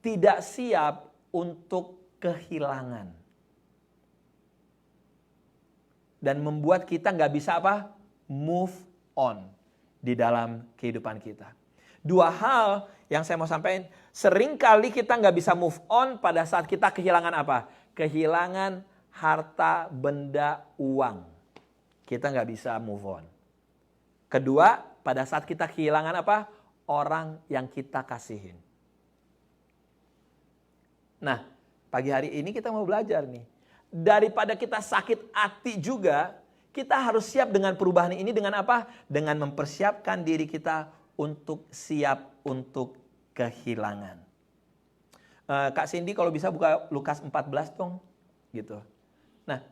tidak siap untuk kehilangan. Dan membuat kita nggak bisa apa? Move on di dalam kehidupan kita. 2 hal yang saya mau sampaikan, seringkali kita nggak bisa move on pada saat kita kehilangan apa? Kehilangan harta, benda, uang. Kita nggak bisa move on. Kedua, pada saat kita kehilangan apa? Orang yang kita kasihin. Nah, pagi hari ini kita mau belajar nih. Daripada kita sakit hati juga, kita harus siap dengan perubahan ini dengan apa? Dengan mempersiapkan diri kita untuk siap untuk kehilangan. Kak Cindy kalau bisa buka Lukas 14 dong. Gitu. Nah,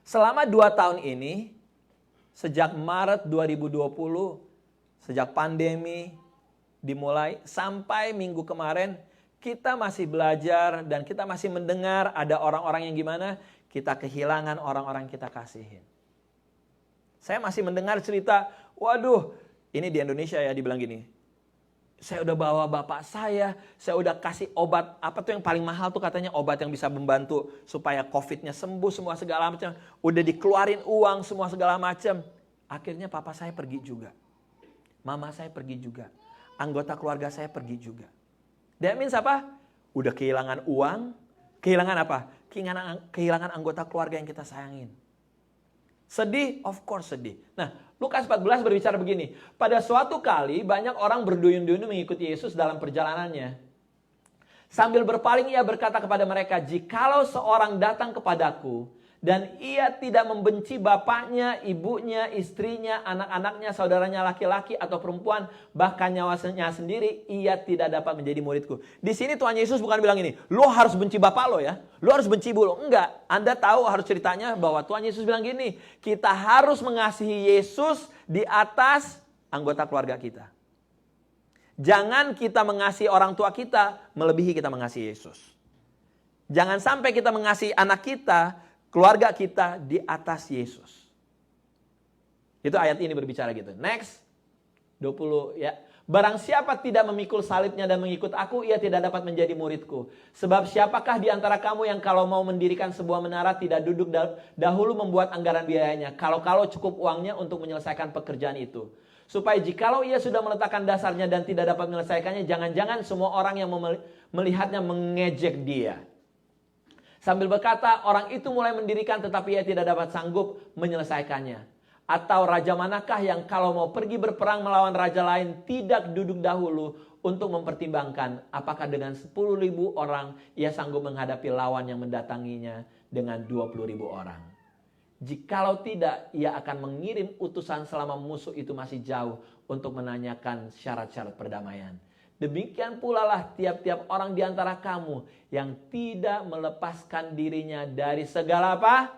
selama 2 tahun ini, sejak Maret 2020, sejak pandemi dimulai sampai minggu kemarin, kita masih belajar dan kita masih mendengar ada orang-orang yang gimana kita kehilangan orang-orang kita kasihin. Saya masih mendengar cerita, waduh, ini di Indonesia ya dibilang gini, saya udah bawa bapak saya udah kasih obat, apa tuh yang paling mahal tuh katanya obat yang bisa membantu supaya COVID-nya sembuh semua segala macam. Udah dikeluarin uang semua segala macam. Akhirnya papa saya pergi juga. Mama saya pergi juga. Anggota keluarga saya pergi juga. That means apa? Udah kehilangan uang, kehilangan apa? Kehilangan anggota keluarga yang kita sayangin. Sedih? Of course sedih. Nah, Lukas 14 berbicara begini. Pada suatu kali banyak orang berduyun-duyun mengikuti Yesus dalam perjalanannya. Sambil berpaling ia berkata kepada mereka, jikalau seorang datang kepadaku dan ia tidak membenci bapaknya, ibunya, istrinya, anak-anaknya, saudaranya laki-laki atau perempuan, bahkan nyawanya sendiri, ia tidak dapat menjadi muridku. Di sini Tuhan Yesus bukan bilang ini, lo harus benci bapak lo ya, lo harus benci ibu lo. Enggak, Anda tahu harus ceritanya bahwa Tuhan Yesus bilang gini, kita harus mengasihi Yesus di atas anggota keluarga kita. Jangan kita mengasihi orang tua kita melebihi kita mengasihi Yesus. Jangan sampai kita mengasihi anak kita, keluarga kita di atas Yesus. Itu ayat ini berbicara gitu. Next. 20 ya. Barang siapa tidak memikul salibnya dan mengikut aku, ia tidak dapat menjadi muridku. Sebab siapakah di antara kamu yang kalau mau mendirikan sebuah menara tidak duduk dahulu membuat anggaran biayanya. Kalau cukup uangnya untuk menyelesaikan pekerjaan itu. Supaya jikalau ia sudah meletakkan dasarnya dan tidak dapat menyelesaikannya, jangan-jangan semua orang yang melihatnya mengejek dia. Sambil berkata, orang itu mulai mendirikan tetapi ia tidak dapat sanggup menyelesaikannya. Atau raja manakah yang kalau mau pergi berperang melawan raja lain tidak duduk dahulu untuk mempertimbangkan apakah dengan 10.000 orang ia sanggup menghadapi lawan yang mendatanginya dengan 20.000 orang. Jikalau tidak, ia akan mengirim utusan selama musuh itu masih jauh untuk menanyakan syarat-syarat perdamaian. Demikian pula lah tiap-tiap orang di antara kamu yang tidak melepaskan dirinya dari segala apa?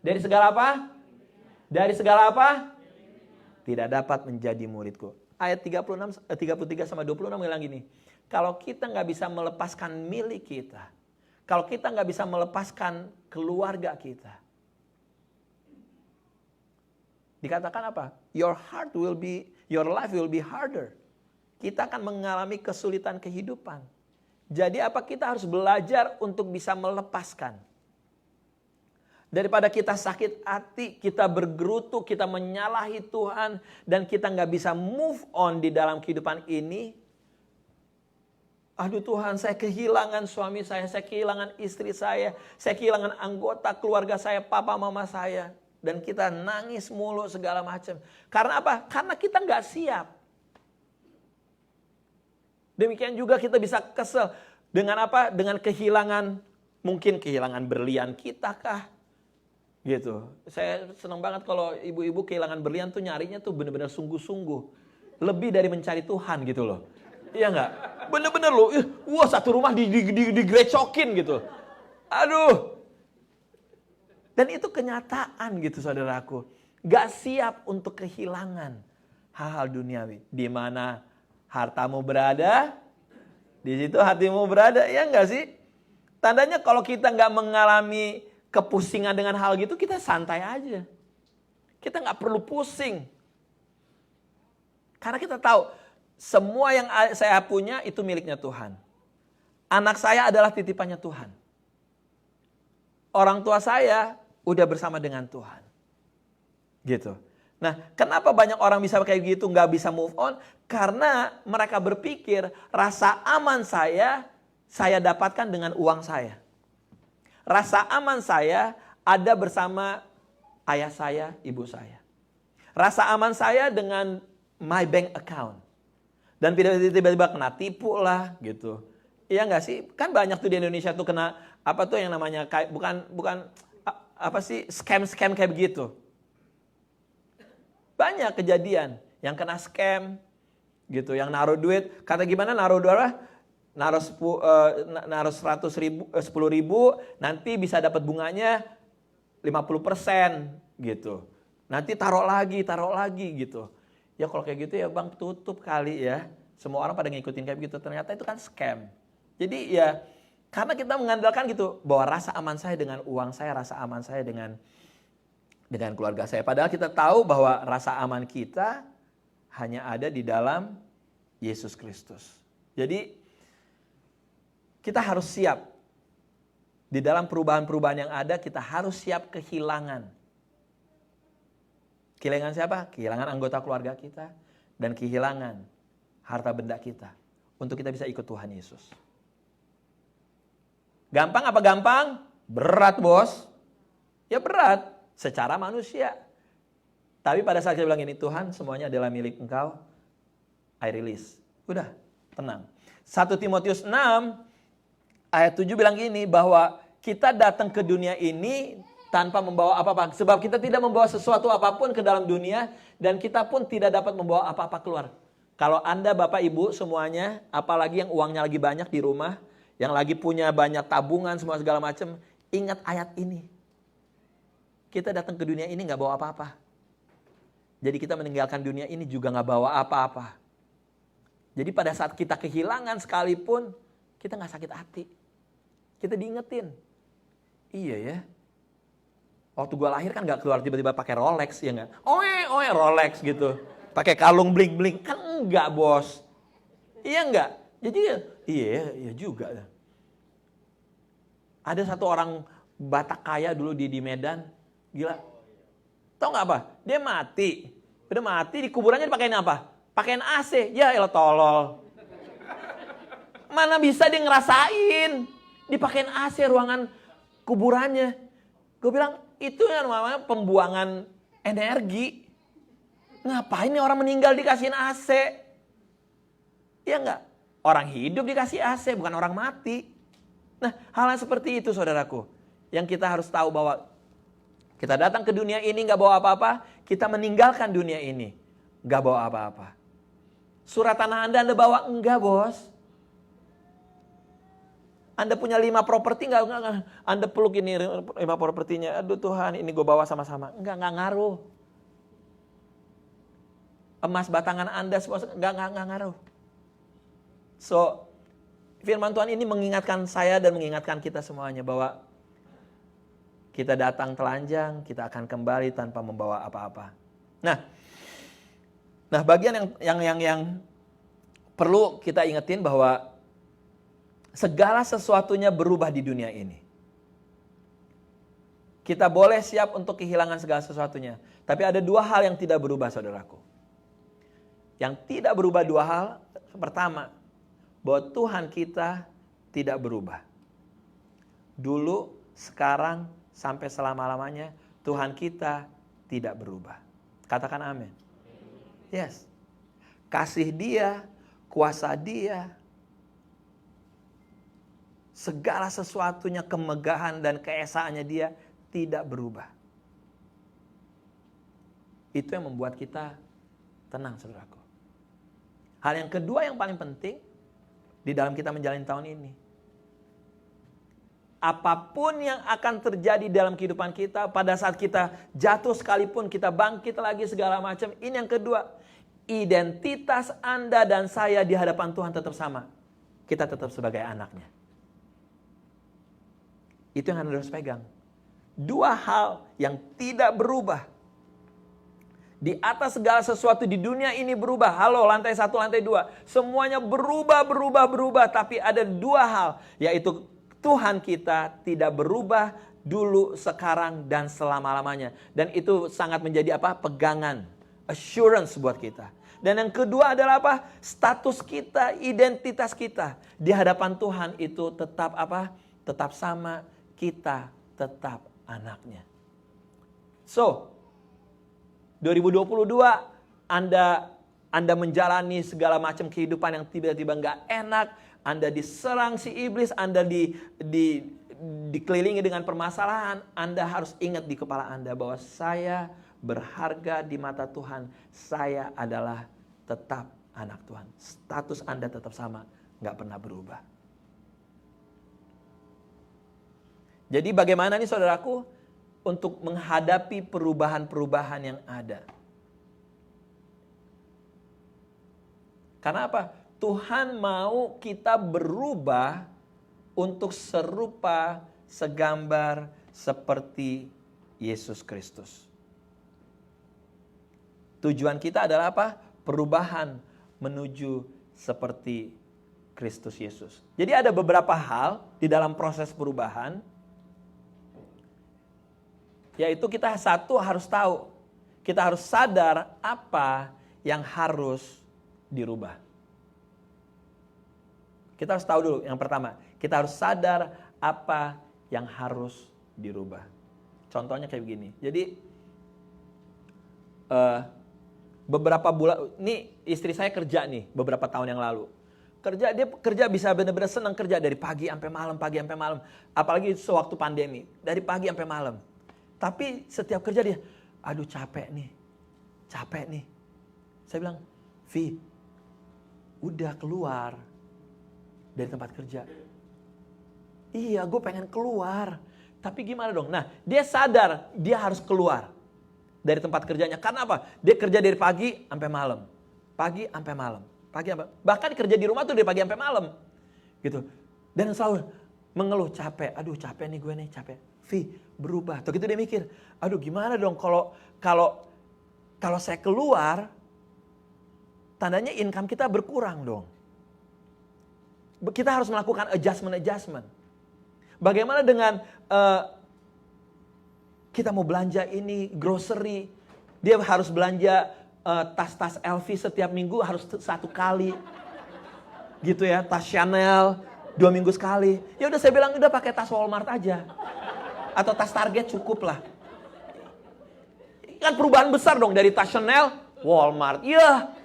Dari segala apa? Dari segala apa? Tidak dapat menjadi muridku. Ayat 33 sama 26 bilang gini. Kalau kita nggak bisa melepaskan milik kita. Kalau kita nggak bisa melepaskan keluarga kita. Dikatakan apa? Your life will be harder. Kita akan mengalami kesulitan kehidupan. Jadi apa? Kita harus belajar untuk bisa melepaskan. Daripada kita sakit hati, kita bergerutu, kita menyalahi Tuhan, dan kita nggak bisa move on di dalam kehidupan ini. Aduh Tuhan, saya kehilangan suami saya kehilangan istri saya kehilangan anggota keluarga saya, papa mama saya. Dan kita nangis mulu segala macam. Karena apa? Karena kita nggak siap. Demikian juga kita bisa kesel. Dengan apa? Dengan kehilangan, mungkin kehilangan berlian kita kah? Gitu. Saya senang banget kalau ibu-ibu kehilangan berlian tuh nyarinya tuh benar-benar sungguh-sungguh. Lebih dari mencari Tuhan gitu loh. Iya enggak? Bener-bener loh. Wah, satu rumah digrecokin gitu. Aduh. Dan itu kenyataan gitu saudaraku. Gak siap untuk kehilangan hal-hal duniawi. Di mana hartamu berada, di situ hatimu berada. Ya enggak sih? Tandanya kalau kita gak mengalami kepusingan dengan hal gitu, kita santai aja. Kita nggak perlu pusing. Karena kita tahu, semua yang saya punya itu miliknya Tuhan. Anak saya adalah titipannya Tuhan. Orang tua saya udah bersama dengan Tuhan. Gitu. Nah, kenapa banyak orang bisa kayak gitu, nggak bisa move on? Karena mereka berpikir, rasa aman saya dapatkan dengan uang saya. Rasa aman saya ada bersama ayah saya, ibu saya. Rasa aman saya dengan my bank account. Dan tiba-tiba kena tipu lah gitu. Iya nggak sih? Kan banyak tuh di Indonesia tuh kena apa tuh yang namanya kayak bukan apa sih scam kayak begitu. Banyak kejadian yang kena scam gitu, yang naruh duit. Kata gimana naruh duit apa? Naruh 10.000, nanti bisa dapat bunganya 50% gitu. Nanti taruh lagi gitu. Ya kalau kayak gitu ya bang, tutup kali ya. Semua orang pada ngikutin kayak begitu. Ternyata itu kan scam. Jadi ya karena kita mengandalkan gitu bahwa rasa aman saya dengan uang saya, rasa aman saya dengan keluarga saya. Padahal kita tahu bahwa rasa aman kita hanya ada di dalam Yesus Kristus. Jadi kita harus siap. Di dalam perubahan-perubahan yang ada, kita harus siap kehilangan. Kehilangan siapa? Kehilangan anggota keluarga kita. Dan kehilangan harta benda kita. Untuk kita bisa ikut Tuhan Yesus. Gampang apa gampang? Berat bos. Ya berat. Secara manusia. Tapi pada saat kita bilang ini, Tuhan semuanya adalah milik Engkau. I release. Udah, tenang. 1 Timotius 6 ayat 7 bilang gini, bahwa kita datang ke dunia ini tanpa membawa apa-apa. Sebab kita tidak membawa sesuatu apapun ke dalam dunia, dan kita pun tidak dapat membawa apa-apa keluar. Kalau Anda Bapak Ibu semuanya, apalagi yang uangnya lagi banyak di rumah, yang lagi punya banyak tabungan semua segala macam, ingat ayat ini. Kita datang ke dunia ini gak bawa apa-apa. Jadi kita meninggalkan dunia ini juga gak bawa apa-apa. Jadi pada saat kita kehilangan sekalipun, kita gak sakit hati. Kita diingetin. Iya ya. Waktu gue lahir kan gak keluar tiba-tiba pakai Rolex, ya gak? Oe Rolex gitu. Pakai kalung bling-bling. Kan enggak, bos. Iya enggak? Jadi iya juga. Ada satu orang Batak kaya dulu di Medan. Gila. Tahu gak apa? Dia mati. Udah mati di kuburannya dipakein apa? Pakein AC. Ya elah tolol. Mana bisa dia ngerasain dipakein AC ruangan kuburannya. Gue bilang itu yang namanya pembuangan energi. Ngapain nih orang meninggal dikasihin AC? Iya enggak? Orang hidup dikasih AC, bukan orang mati. Nah, hal yang seperti itu saudaraku. Yang kita harus tahu bahwa kita datang ke dunia ini gak bawa apa-apa. Kita meninggalkan dunia ini gak bawa apa-apa. Surat tanah Anda bawa? Enggak, bos. Anda punya 5 properti enggak? Anda peluk ini 5 propertinya. Aduh Tuhan, ini gue bawa sama-sama. Enggak ngaruh. Emas batangan Anda semua enggak ngaruh. So, firman Tuhan ini mengingatkan saya dan mengingatkan kita semuanya bahwa kita datang telanjang, kita akan kembali tanpa membawa apa-apa. Nah, bagian yang perlu kita ingetin bahwa segala sesuatunya berubah di dunia ini. Kita boleh siap untuk kehilangan segala sesuatunya. Tapi ada 2 hal yang tidak berubah, saudaraku. Yang tidak berubah 2 hal. Pertama, bahwa Tuhan kita tidak berubah. Dulu, sekarang, sampai selama-lamanya, Tuhan kita tidak berubah. Katakan amin. Yes. Kasih Dia, kuasa Dia, segala sesuatunya, kemegahan dan keesaannya Dia tidak berubah. Itu yang membuat kita tenang, saudaraku. Hal yang kedua yang paling penting di dalam kita menjalani tahun ini. Apapun yang akan terjadi dalam kehidupan kita, pada saat kita jatuh sekalipun, kita bangkit lagi segala macam. Ini yang kedua, identitas Anda dan saya di hadapan Tuhan tetap sama. Kita tetap sebagai anaknya. Itu yang Anda harus pegang. 2 hal yang tidak berubah. Di atas segala sesuatu di dunia ini berubah. Halo, lantai 1, lantai 2. Semuanya berubah. Tapi ada 2 hal. Yaitu Tuhan kita tidak berubah dulu, sekarang, dan selama-lamanya. Dan itu sangat menjadi apa? Pegangan. Assurance buat kita. Dan yang kedua adalah apa? Status kita, identitas kita. Di hadapan Tuhan itu tetap apa? Tetap sama. Kita tetap anaknya. So, 2022 Anda menjalani segala macam kehidupan yang tiba-tiba gak enak. Anda diserang si iblis, Anda dikelilingi dengan permasalahan. Anda harus ingat di kepala Anda bahwa saya berharga di mata Tuhan. Saya adalah tetap anak Tuhan. Status Anda tetap sama, gak pernah berubah. Jadi bagaimana nih saudaraku untuk menghadapi perubahan-perubahan yang ada? Karena apa? Tuhan mau kita berubah untuk serupa, segambar seperti Yesus Kristus. Tujuan kita adalah apa? Perubahan menuju seperti Kristus Yesus. Jadi ada beberapa hal di dalam proses perubahan. Yaitu kita harus tahu. Kita harus sadar apa yang harus dirubah. Kita harus tahu dulu yang pertama. Kita harus sadar apa yang harus dirubah. Contohnya kayak begini. Jadi beberapa bulan, ini istri saya kerja nih beberapa tahun yang lalu. Dia kerja bisa benar-benar senang kerja dari pagi sampai malam. Apalagi sewaktu pandemi, dari pagi sampai malam. Tapi setiap kerja dia, aduh capek nih. Saya bilang, Vi, udah keluar dari tempat kerja. Iya, gue pengen keluar. Tapi gimana dong? Nah, dia sadar dia harus keluar dari tempat kerjanya. Karena apa? Dia kerja dari pagi sampai malam. Bahkan kerja di rumah tuh dari pagi sampai malam. Gitu. Dan selalu, mengeluh capek. Aduh capek nih gue nih, capek. Vi, berubah. Atau gitu dia mikir, aduh gimana dong kalau saya keluar, tandanya income kita berkurang dong. Kita harus melakukan adjustment. Bagaimana dengan kita mau belanja ini, grocery. Dia harus belanja tas-tas LV setiap minggu harus 1 kali. Gitu ya, tas Chanel 2 minggu sekali. Ya udah saya bilang udah pakai tas Walmart aja. Atau tas Target cukup lah. Kan perubahan besar dong dari tas Chanel, Walmart. Iya.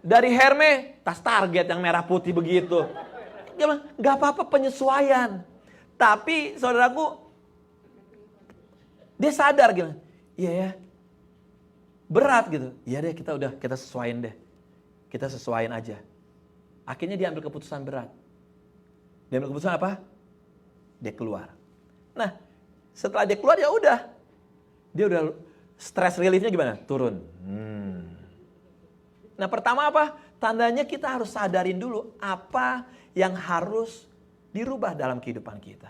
Dari Hermes, tas Target yang merah putih begitu. Dia bilang, gak apa-apa penyesuaian. Tapi saudaraku, dia sadar gitu. Iya ya. Berat gitu. Iya deh kita sesuaiin deh. Kita sesuaiin aja. Akhirnya dia ambil keputusan berat. Dia ambil keputusan apa? Dia keluar. Nah, setelah dia keluar ya udah. Dia udah stress reliefnya gimana? Turun. Nah, pertama apa? Tandanya kita harus sadarin dulu apa yang harus dirubah dalam kehidupan kita.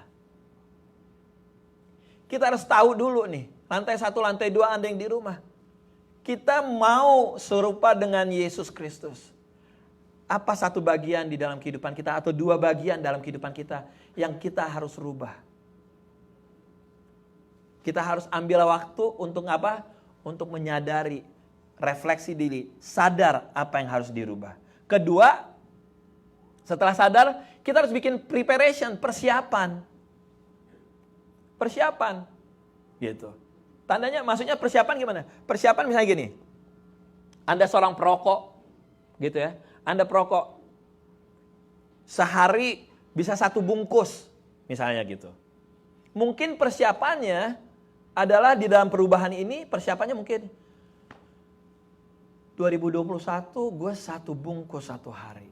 Kita harus tahu dulu nih, lantai 1, lantai 2 Anda yang di rumah. Kita mau serupa dengan Yesus Kristus. Apa satu bagian di dalam kehidupan kita atau 2 bagian dalam kehidupan kita yang kita harus rubah? Kita harus ambil waktu untuk apa? Untuk menyadari, refleksi diri, sadar apa yang harus dirubah. Kedua, setelah sadar, kita harus bikin preparation, persiapan. Persiapan. Gitu. Tandanya maksudnya persiapan gimana? Persiapan misalnya gini. Anda seorang perokok, gitu ya. Anda perokok. Sehari bisa 1 bungkus, misalnya gitu. Mungkin persiapannya adalah di dalam perubahan ini, persiapannya mungkin 2021 gue 1 bungkus 1 hari.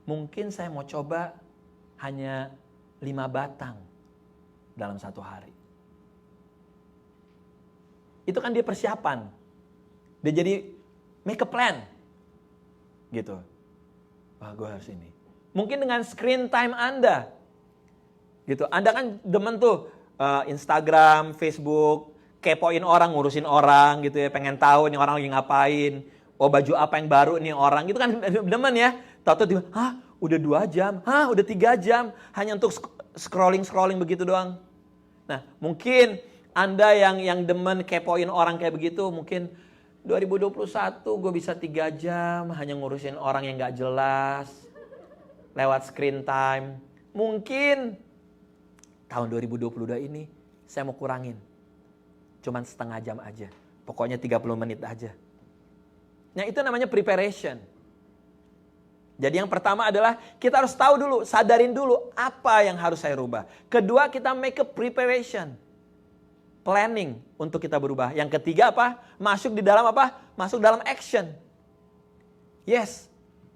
Mungkin saya mau coba hanya 5 batang dalam 1 hari. Itu kan dia persiapan. Dia jadi make a plan. Gitu. Wah gue harus ini. Mungkin dengan screen time Anda. Gitu. Anda kan demen tuh Instagram, Facebook, kepoin orang, ngurusin orang gitu ya. Pengen tahu nih orang lagi ngapain. Oh baju apa yang baru nih orang. Gitu kan demen ya. Tahu-tahu udah 2 jam. Udah 3 jam. Hanya untuk scrolling begitu doang. Nah mungkin Anda yang demen kepoin orang kayak begitu, mungkin 2021 gue bisa 3 jam hanya ngurusin orang yang gak jelas. Lewat screen time. Mungkin tahun 2022 ini saya mau kurangin. Cuman setengah jam aja. Pokoknya 30 menit aja. Nah itu namanya preparation. Jadi yang pertama adalah kita harus tahu dulu, sadarin dulu apa yang harus saya rubah. Kedua kita make a preparation. Planning untuk kita berubah. Yang ketiga apa? Masuk di dalam apa? Masuk dalam action. Yes,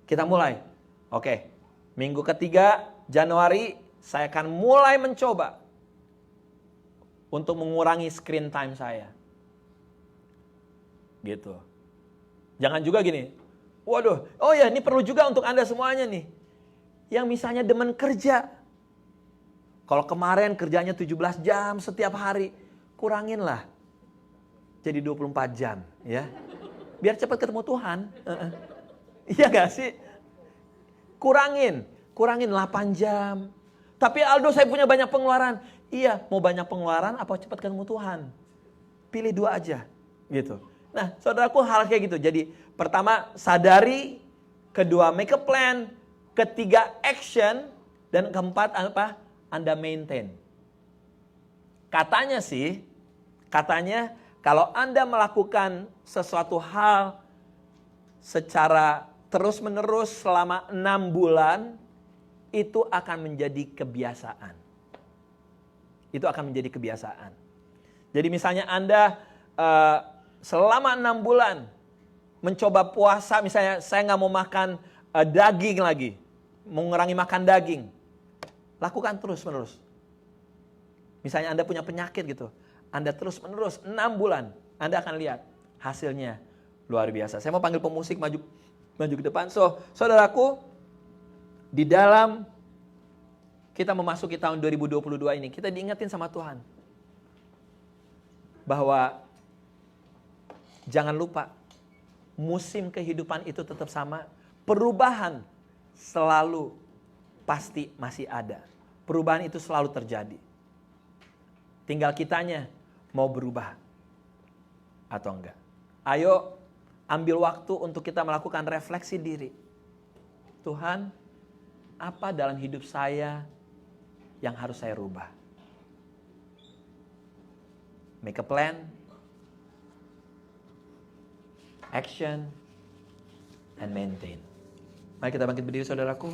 kita mulai. Oke, minggu ketiga Januari saya akan mulai mencoba untuk mengurangi screen time saya. Gitu. Jangan juga gini, waduh, oh ya ini perlu juga untuk Anda semuanya nih. Yang misalnya demen kerja. Kalau kemarin kerjanya 17 jam setiap hari, kuranginlah jadi 24 jam ya. Biar cepat ketemu Tuhan. Iya gak sih? Kurangin 8 jam. Tapi Aldo saya punya banyak pengeluaran. Iya, mau banyak pengeluaran apa cepat ketemu Tuhan? Pilih 2 aja gitu. Nah, saudaraku hal kayak gitu. Jadi pertama sadari, kedua make a plan, ketiga action, dan keempat apa? Anda maintain. Katanya kalau Anda melakukan sesuatu hal secara terus-menerus selama 6 bulan, itu akan menjadi kebiasaan. Itu akan menjadi kebiasaan. Jadi misalnya Anda selama 6 bulan mencoba puasa, misalnya saya nggak mau makan daging lagi, mengurangi makan daging, lakukan terus-menerus. Misalnya Anda punya penyakit gitu, Anda terus-menerus 6 bulan, Anda akan lihat hasilnya luar biasa. Saya mau panggil pemusik maju ke depan. Saudaraku, di dalam kita memasuki tahun 2022 ini, kita diingetin sama Tuhan. Bahwa jangan lupa, musim kehidupan itu tetap sama. Perubahan selalu pasti masih ada. Perubahan itu selalu terjadi. Tinggal kitanya mau berubah atau enggak. Ayo ambil waktu untuk kita melakukan refleksi diri. Tuhan, apa dalam hidup saya yang harus saya rubah? Make a plan, action, and maintain. Mari kita bangkit berdiri, saudaraku.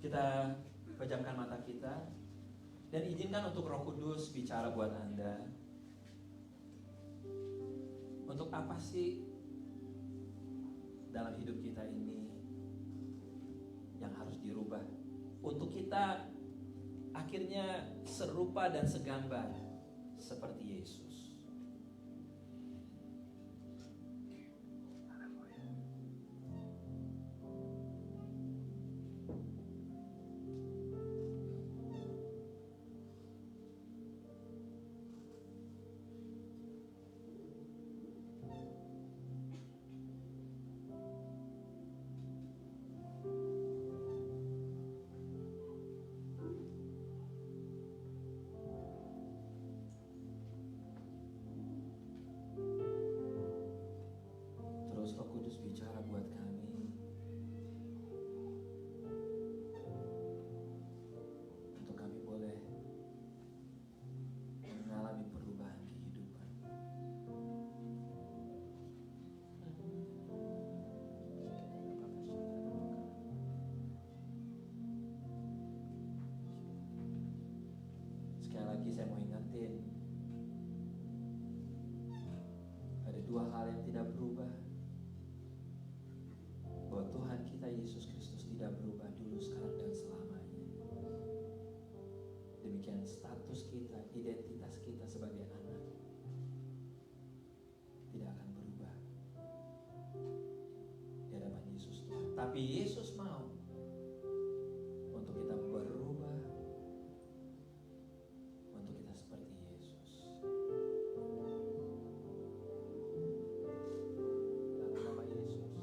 Kita pejamkan mata kita dan izinkan untuk Roh Kudus bicara buat Anda. Untuk apa sih dalam hidup kita ini yang harus dirubah? Untuk kita akhirnya serupa dan segambar seperti Yesus. Terus Roh Kudus bicara buat kami untuk kami boleh mengalami perubahan kehidupan. Sekali lagi saya mau ingetin, ada dua hal yang tidak berubah. Bahwa Tuhan kita Yesus Kristus tidak berubah dulu, sekarang, dan selamanya. Demikian status kita, identitas kita sebagai anak tidak akan berubah di hadapan Yesus Tuhan. Tapi Yesus mau untuk kita berubah, untuk kita seperti Yesus. Dalam nama Yesus.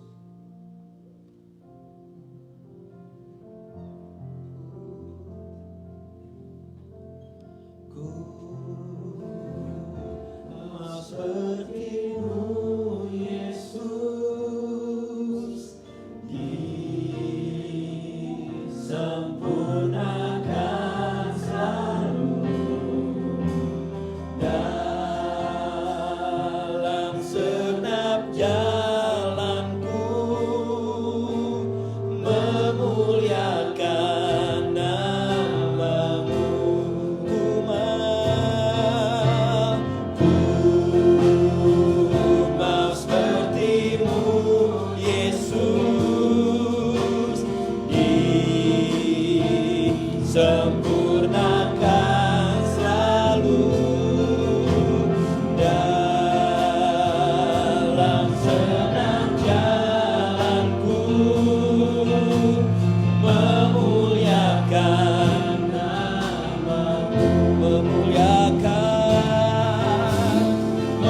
Ku mau seperti-Mu, Yesus, disempurnakan selalu dalam segenap jalanku, memuliakan nama-Mu. Mau seperti-Mu, Yesus, disempurnakan selalu dalam segenap jalanku, memuliakan nama-Mu,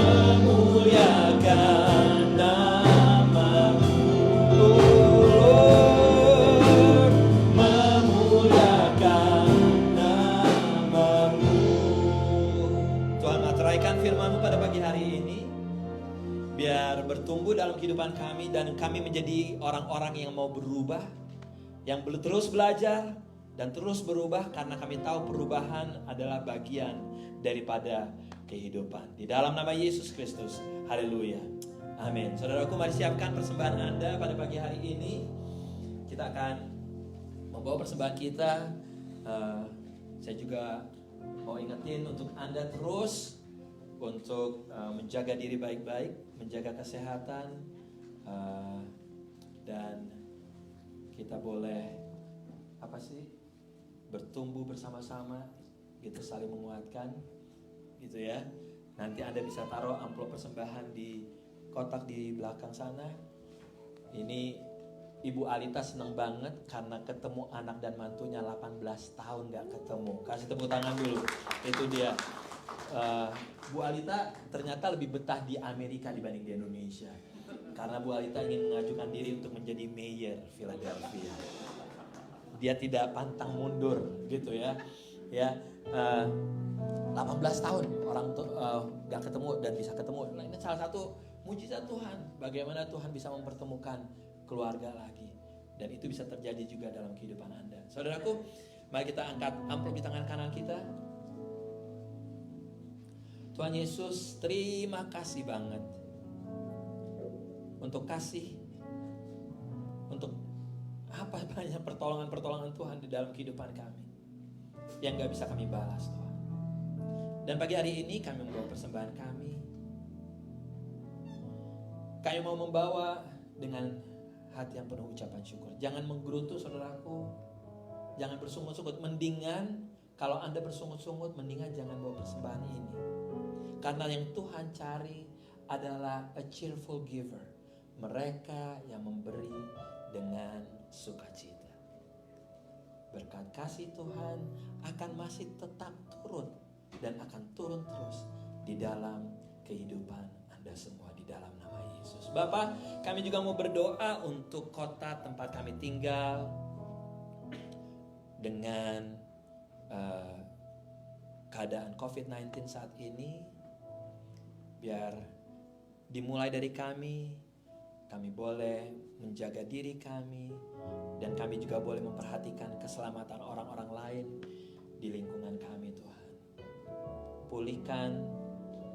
memuliakan nama-Mu, Lord, memuliakan nama-Mu. Tuhan, materaikan firman-Mu pada pagi hari ini, biar bertumbuh dalam kehidupan kami dan kami menjadi orang-orang yang mau berubah, yang terus belajar dan terus berubah, karena kami tahu perubahan adalah bagian daripada kehidupan. Di dalam nama Yesus Kristus, haleluya, amin. Saudaraku, mari siapkan persembahan Anda pada pagi hari ini. Kita akan membawa persembahan kita. Saya juga mau ingetin untuk Anda terus untuk menjaga diri baik-baik, menjaga kesehatan, dan kita boleh bertumbuh bersama-sama, gitu, saling menguatkan, gitu ya. Nanti Anda bisa taruh amplop persembahan di kotak di belakang sana. Ini Ibu Alita senang banget karena ketemu anak dan mantunya 18 tahun gak ketemu. Kasih tepuk tangan dulu. Itu dia. Bu Alita ternyata lebih betah di Amerika dibanding di Indonesia. Karena Bu Alita ingin mengajukan diri untuk menjadi mayor Philadelphia. Dia tidak pantang mundur gitu ya. 18 tahun orang tuh gak ketemu dan bisa ketemu. Nah, ini salah satu mujizat Tuhan. Bagaimana Tuhan bisa mempertemukan keluarga lagi. Dan itu bisa terjadi juga dalam kehidupan Anda. Saudaraku, mari kita angkat amplop di tangan kanan kita. Tuhan Yesus, terima kasih banget untuk kasih, untuk apa banyak pertolongan-pertolongan Tuhan di dalam kehidupan kami yang gak bisa kami balas, Tuhan. Dan pagi hari ini kami membawa persembahan kami. Kami mau membawa dengan hati yang penuh ucapan syukur. Jangan menggerutu saudaraku. Jangan bersungut-sungut. Mendingan kalau Anda bersungut-sungut, mendingan jangan bawa persembahan ini. Karena yang Tuhan cari adalah a cheerful giver. Mereka yang memberi dengan sukacita. Berkat kasih Tuhan akan masih tetap turun dan akan turun terus di dalam kehidupan Anda semua di dalam nama Yesus. Bapak, kami juga mau berdoa untuk kota tempat kami tinggal dengan keadaan COVID-19 saat ini. Biar dimulai dari kami boleh menjaga diri kami, dan kami juga boleh memperhatikan keselamatan orang-orang lain di lingkungan kami, Tuhan. Pulihkan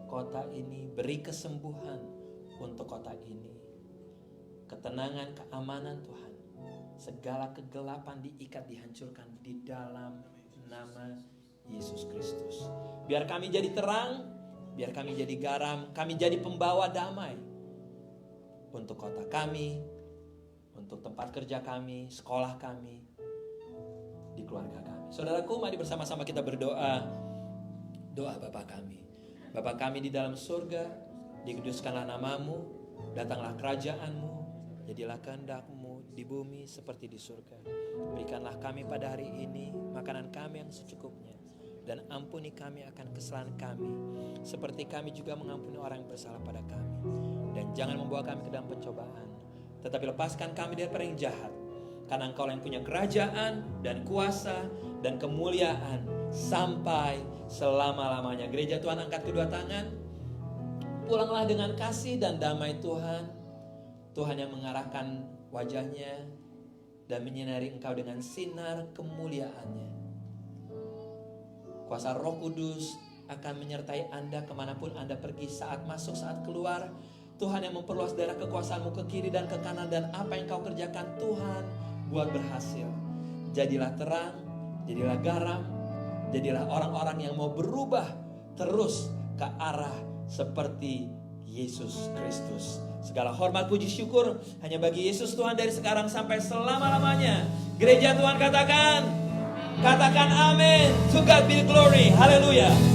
kota ini, beri kesembuhan untuk kota ini. Ketenangan, keamanan Tuhan. Segala kegelapan diikat, dihancurkan di dalam nama Yesus Kristus. Biar kami jadi terang, biar kami jadi garam, kami jadi pembawa damai untuk kota kami, untuk tempat kerja kami, sekolah kami, di keluarga kami. Saudaraku, mari bersama-sama kita berdoa. Doa Bapa kami. Bapa kami di dalam surga, dikuduskanlah namamu, datanglah kerajaanmu, jadilah kehendak-mu di bumi seperti di surga. Berikanlah kami pada hari ini makanan kami yang secukupnya, dan ampuni kami akan kesalahan kami, seperti kami juga mengampuni orang yang bersalah pada kami. Dan jangan membawa kami ke dalam pencobaan, tetapi lepaskan kami dari yang jahat. Karena Engkau yang punya kerajaan dan kuasa dan kemuliaan sampai selama-lamanya. Gereja Tuhan, angkat kedua tangan. Pulanglah dengan kasih dan damai Tuhan. Tuhan yang mengarahkan wajahnya dan menyinari engkau dengan sinar kemuliaannya. Kuasa Roh Kudus akan menyertai Anda kemanapun Anda pergi, saat masuk, saat keluar. Tuhan yang memperluas daerah kekuasaanmu ke kiri dan ke kanan, dan apa yang kau kerjakan Tuhan buat berhasil. Jadilah terang, jadilah garam, jadilah orang-orang yang mau berubah terus ke arah seperti Yesus Kristus. Segala hormat, puji, syukur hanya bagi Yesus Tuhan dari sekarang sampai selama-lamanya. Gereja Tuhan katakan amin. To God be the glory. Haleluya.